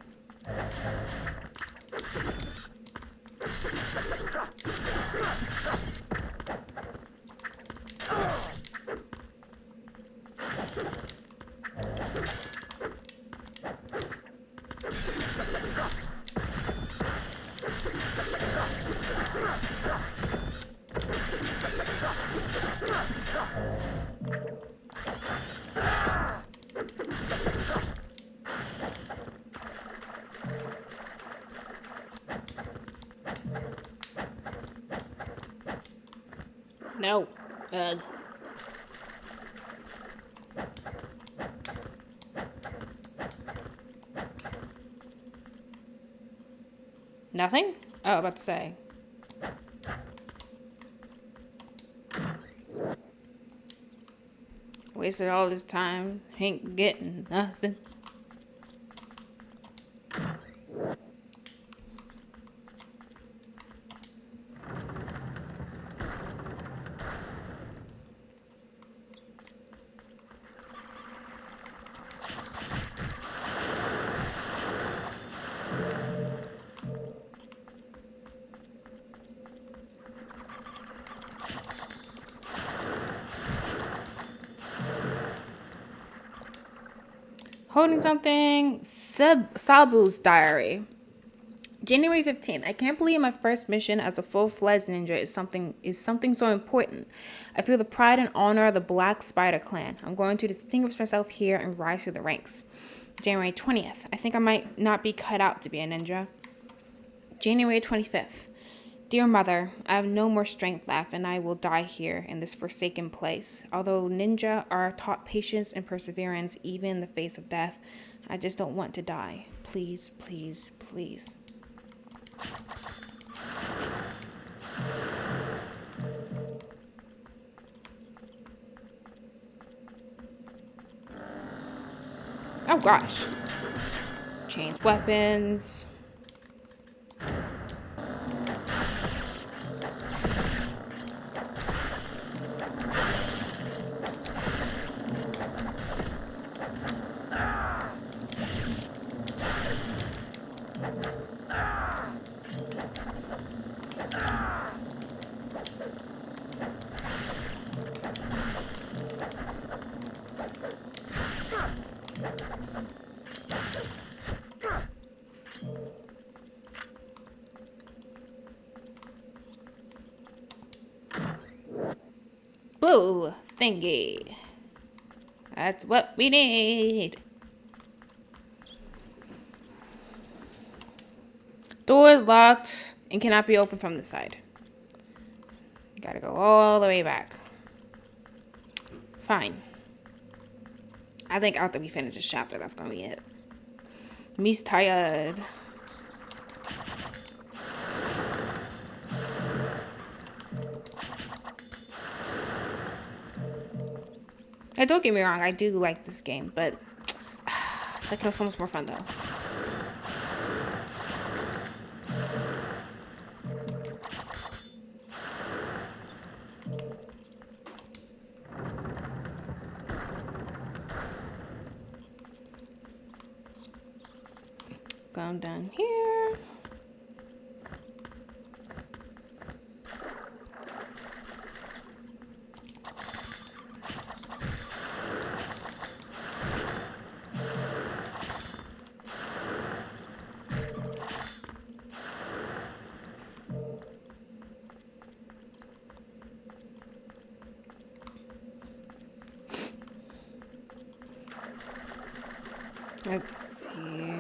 Ugh. Nothing? Oh, about to say. Wasted all this time. Ain't getting nothing. Holding something. Sabu's diary. January 15th. I can't believe my first mission as a full-fledged ninja is something so important. I feel the pride and honor of the Black Spider Clan. I'm going to distinguish myself here and rise through the ranks. January 20th. I think I might not be cut out to be a ninja. January 25th. Dear Mother, I have no more strength left and I will die here in this forsaken place. Although ninja are taught patience and perseverance even in the face of death, I just don't want to die. Please, please, please. Oh gosh. Change weapons. Blue thingy. That's what we need. Door is locked and cannot be opened from the side. Gotta go all the way back. Fine. I think after we finish this chapter, that's gonna be it. Me's tired. Hey, don't get me wrong, I do like this game, but Sekiro is so much more fun though. Going down here. Let's see.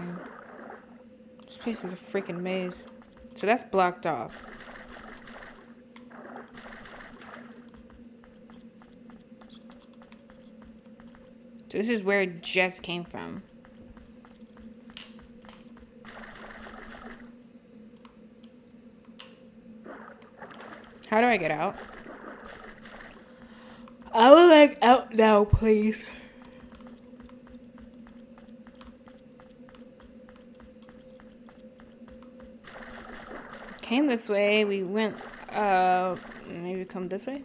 This place is a freaking maze. So that's blocked off. So this is where it just came from. How do I get out? I would like out now, please. Came this way, we went, maybe come this way?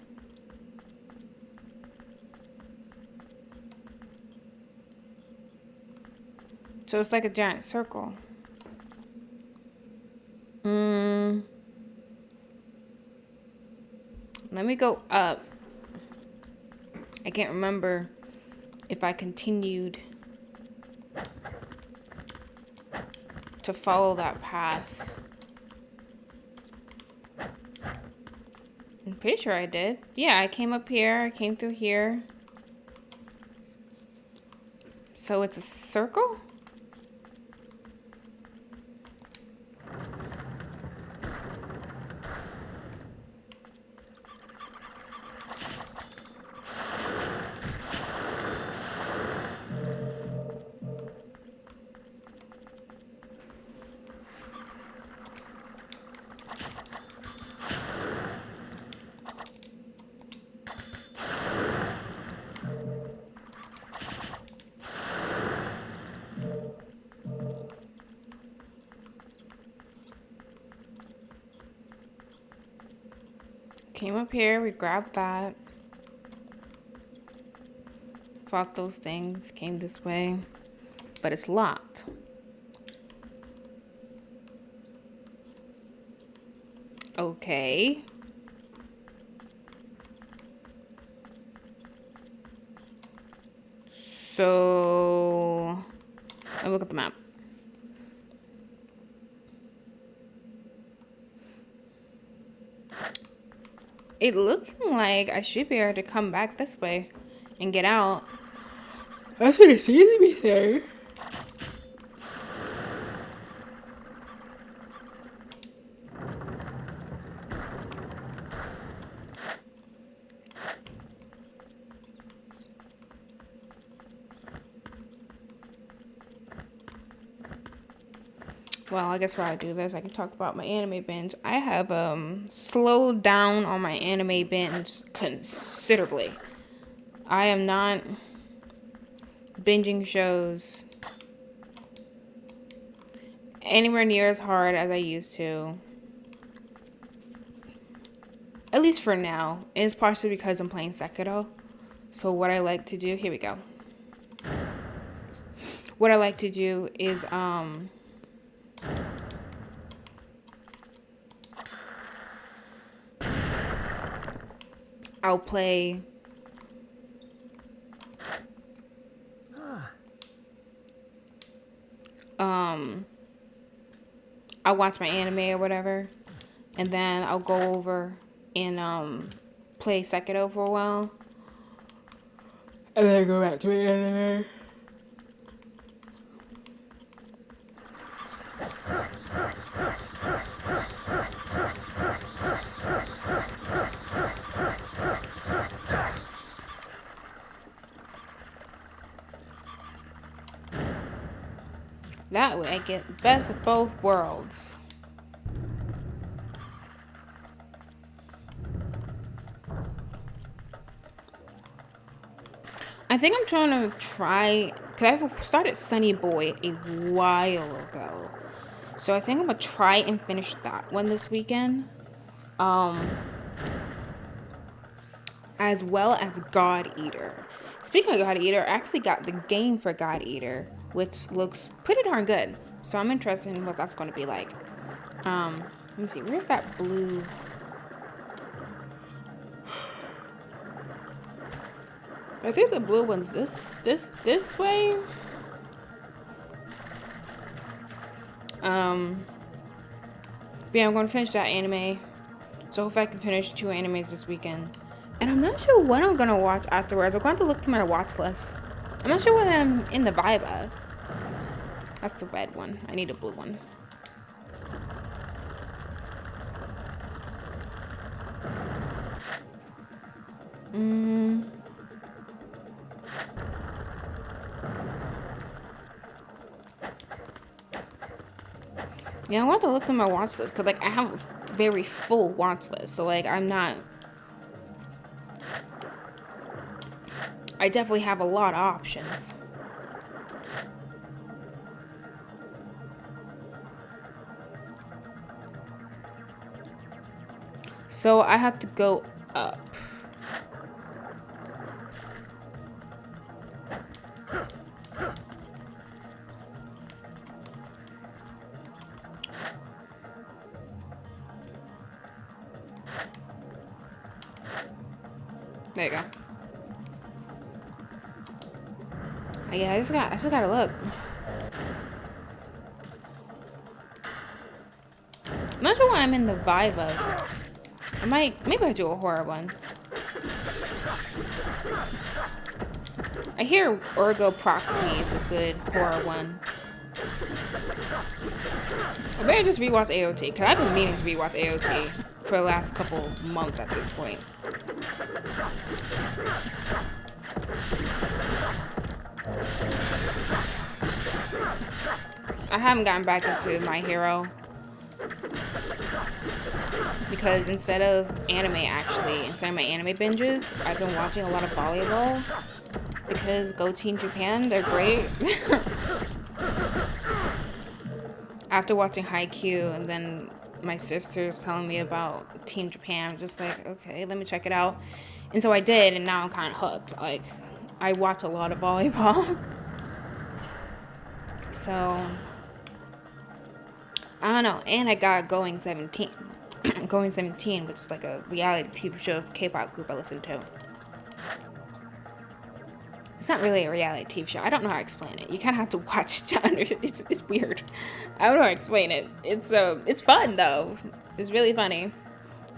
So it's like a giant circle. Let me go up. I can't remember if I continued to follow that path. I'm pretty sure I did. Yeah, I came up here. I came through here. So it's a circle? Came up here, we grabbed that. Fought those things, came this way. But it's locked. Okay. So, I look at the map. It looking like I should be able to come back this way and get out. That's what it seems to be saying. Well, I guess while I do this, I can talk about my anime binge. I have slowed down on my anime binge considerably. I am not binging shows anywhere near as hard as I used to. At least for now. And it's partially because I'm playing Sekiro. So what I like to do, here we go. What I like to do is I'll play I'll watch my anime or whatever, and then I'll go over and play Sekiro for a while, and then go back to my anime. That way I get the best of both worlds. I think I'm trying to try, because I started Sunny Boy a while ago. So I think I'm going to try and finish that one this weekend. As well as God Eater. Speaking of God Eater, I actually got the game for God Eater, which looks pretty darn good. So I'm interested in what that's going to be like. Let me see. Where's that blue? I think the blue one's this way. But yeah, I'm going to finish that anime. So hopefully I can finish 2 animes this weekend. And I'm not sure what I'm going to watch afterwards. I'm going to look through my watch list. I'm not sure what I'm in the vibe of. That's the red one. I need a blue one. Yeah, I want to look through my watch list because, like, I have a very full watch list. So, like, I definitely have a lot of options. So, I have to go up. There you go. Oh, yeah, I just gotta look. I'm not sure what I'm in the vibe of. Maybe I do a horror one. I hear Ergo Proxy is a good horror one. I better just rewatch AOT, because I've been meaning to rewatch AOT for the last couple months at this point. I haven't gotten back into My Hero because instead of my anime binges, I've been watching a lot of volleyball because Go Team Japan, they're great. After watching Haikyuu and then my sister's telling me about Team Japan. I'm just like, okay, let me check it out. And so I did, and now I'm kind of hooked. Like, I watch a lot of volleyball. So, I don't know. And I got Going 17. Going 17, which is like a reality TV show of K-pop group I listen to. It's not really a reality TV show. I don't know how to explain it. You kind of have to watch to understand. It's weird. I don't know how to explain it. It's fun though. It's really funny.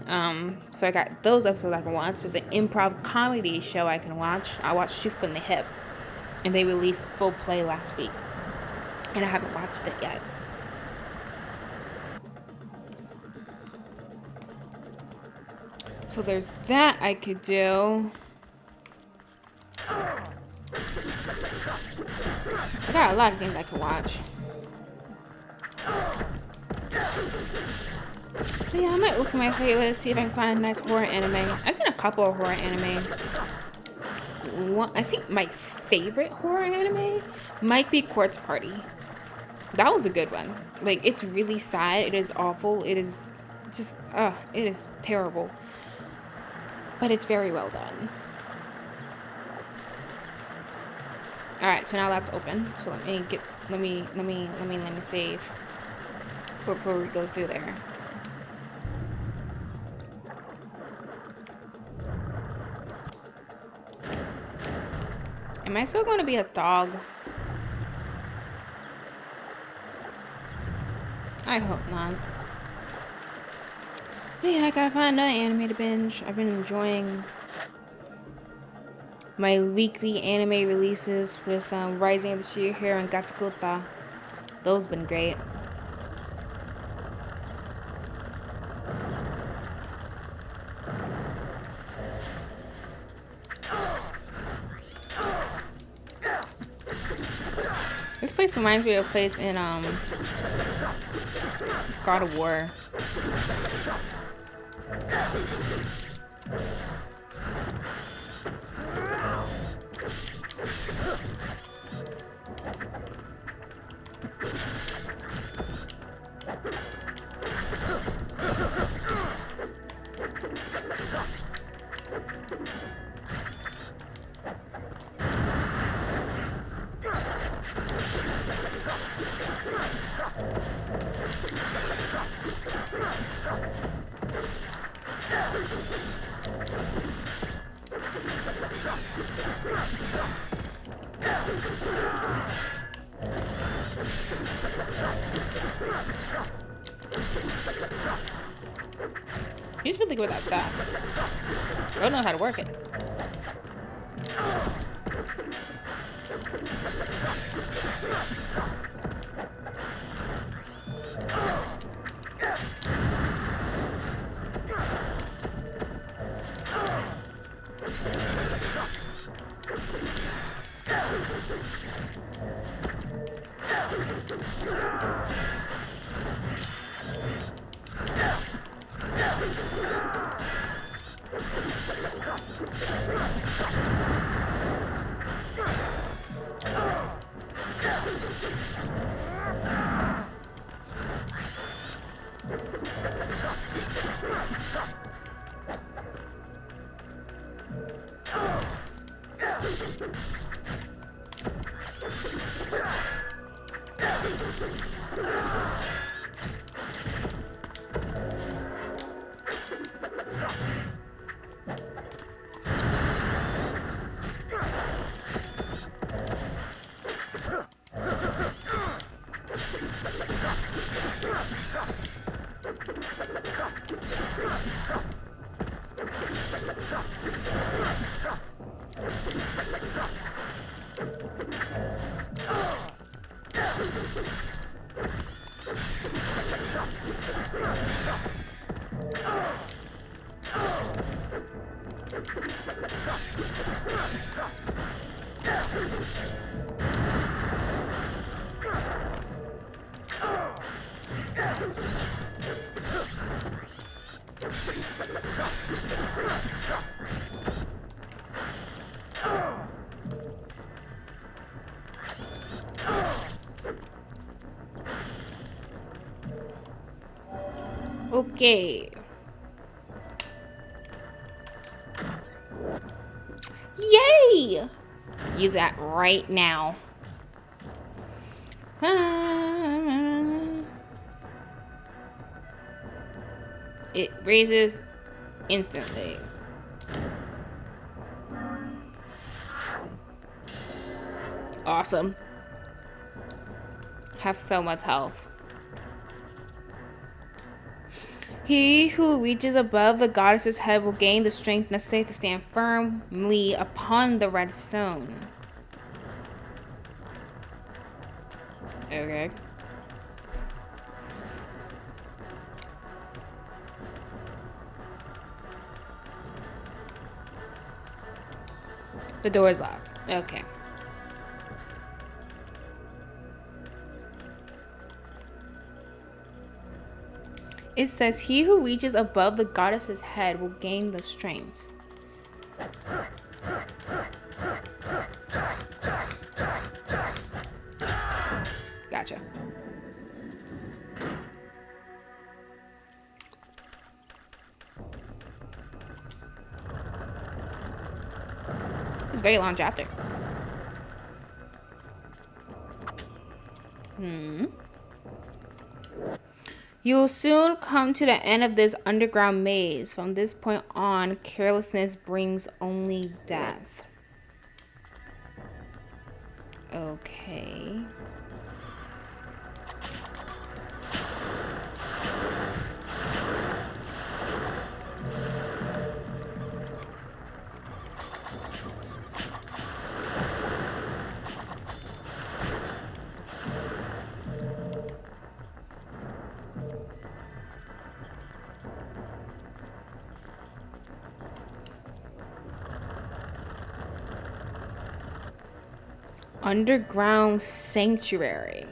So I got those episodes I can watch. There's an improv comedy show I can watch. I watched Shoot from the Hip, and they released full play last week, and I haven't watched it yet. So there's that I could do. I got a lot of things I could watch. But yeah, I might look at my playlist, see if I can find a nice horror anime. I've seen a couple of horror anime. I think my favorite horror anime might be Quartz Party. That was a good one. Like, it's really sad. It is awful. It is just, it is terrible. But it's very well done. Alright, so now that's open. So let me save before we go through there. Am I still going to be a dog? I hope not. But yeah, I gotta find another anime to binge. I've been enjoying my weekly anime releases with Rising of the Shield Hero and Gatsukota. Those have been great. This place reminds me of a place in God of War. He's really good at that. I don't know how to work it. Okay. Yay! Use that right now. It raises instantly. Awesome. Have so much health. He who reaches above the goddess's head will gain the strength necessary to stand firmly upon the red stone. Okay. The door is locked. Okay. It says, he who reaches above the goddess's head will gain the strength. Gotcha. It's a very long chapter. You will soon come to the end of this underground maze. From this point on, carelessness brings only death. Okay. Underground sanctuary.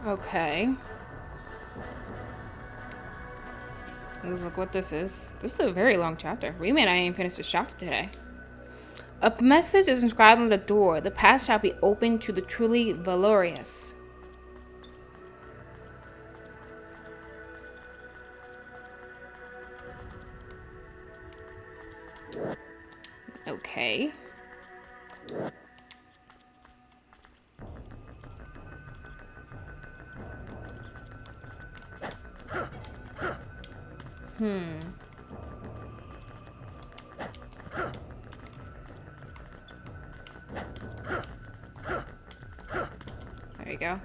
Okay. Let's look what this is. This is a very long chapter. We may not even finish this chapter today. A message is inscribed on the door. The path shall be open to the truly valorous. Okay. There you go.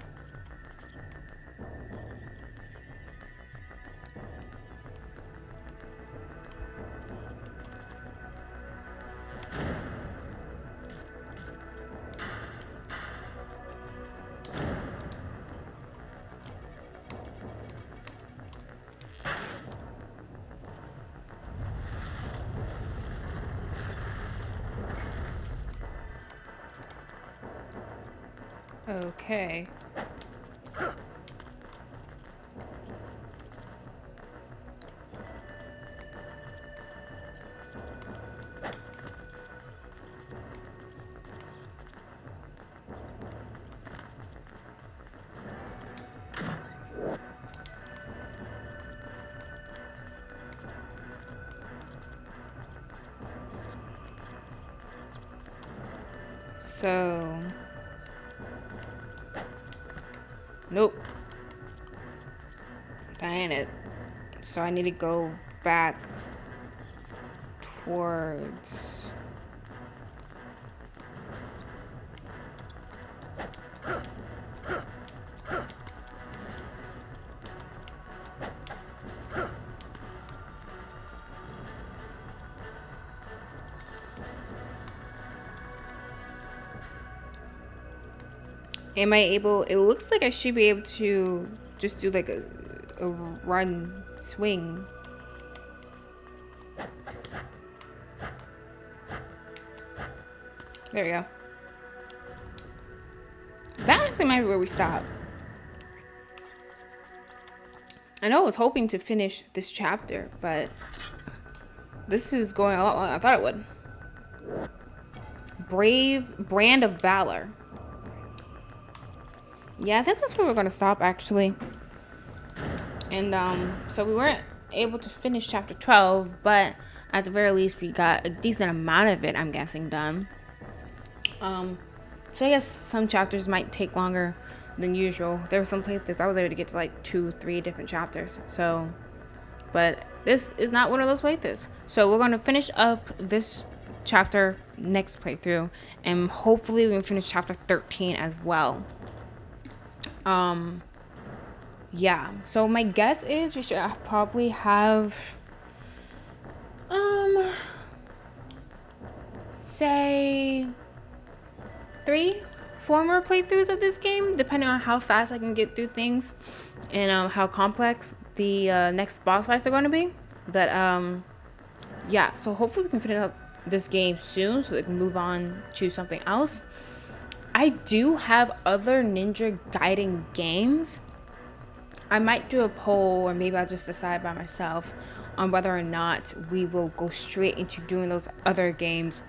Okay. So, nope. That ain't it. So I need to go back towards... Am I able? It looks like I should be able to just do like a run swing. There we go. That actually might be where we stop. I know I was hoping to finish this chapter, but this is going a lot longer than I thought it would. Brave brand of valor. Yeah, I think that's where we're gonna stop actually. And so we weren't able to finish chapter 12, but at the very least we got a decent amount of it, I'm guessing, done. So I guess some chapters might take longer than usual. There were some playthroughs I was able to get to like 2-3 different chapters. So, but this is not one of those playthroughs. So we're gonna finish up this chapter next playthrough, and hopefully we can finish chapter 13 as well. Yeah, so my guess is we should probably have say 3-4 more playthroughs of this game, depending on how fast I can get through things and how complex the next boss fights are going to be. But yeah, so hopefully we can finish up this game soon so we can move on to something else. I do have other Ninja Gaiden games. I might do a poll, or maybe I'll just decide by myself on whether or not we will go straight into doing those other games,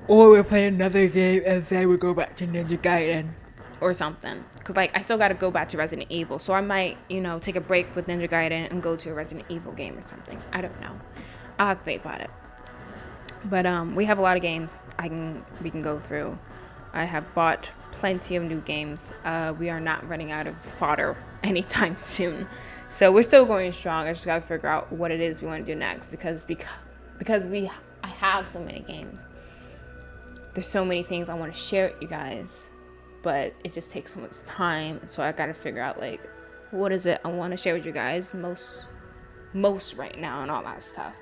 or we'll play another game and then we'll go back to Ninja Gaiden or something. Because like I still got to go back to Resident Evil, so I might, you know, take a break with Ninja Gaiden and go to a Resident Evil game or something. I don't know. I'll have to think about it. But we have a lot of games we can go through. I have bought plenty of new games. We are not running out of fodder anytime soon. So we're still going strong. I just gotta figure out what it is we want to do next, because I have so many games. There's so many things I want to share with you guys, but it just takes so much time. So I gotta figure out like what is it I want to share with you guys most right now and all that stuff.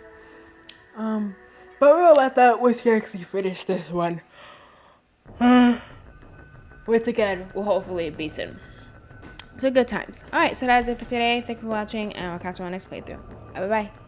But we'll let that once you actually finish this one. Which again will hopefully be soon. So good times. Alright, so that's it for today. Thank you for watching, and I'll catch you on the next playthrough. Bye bye.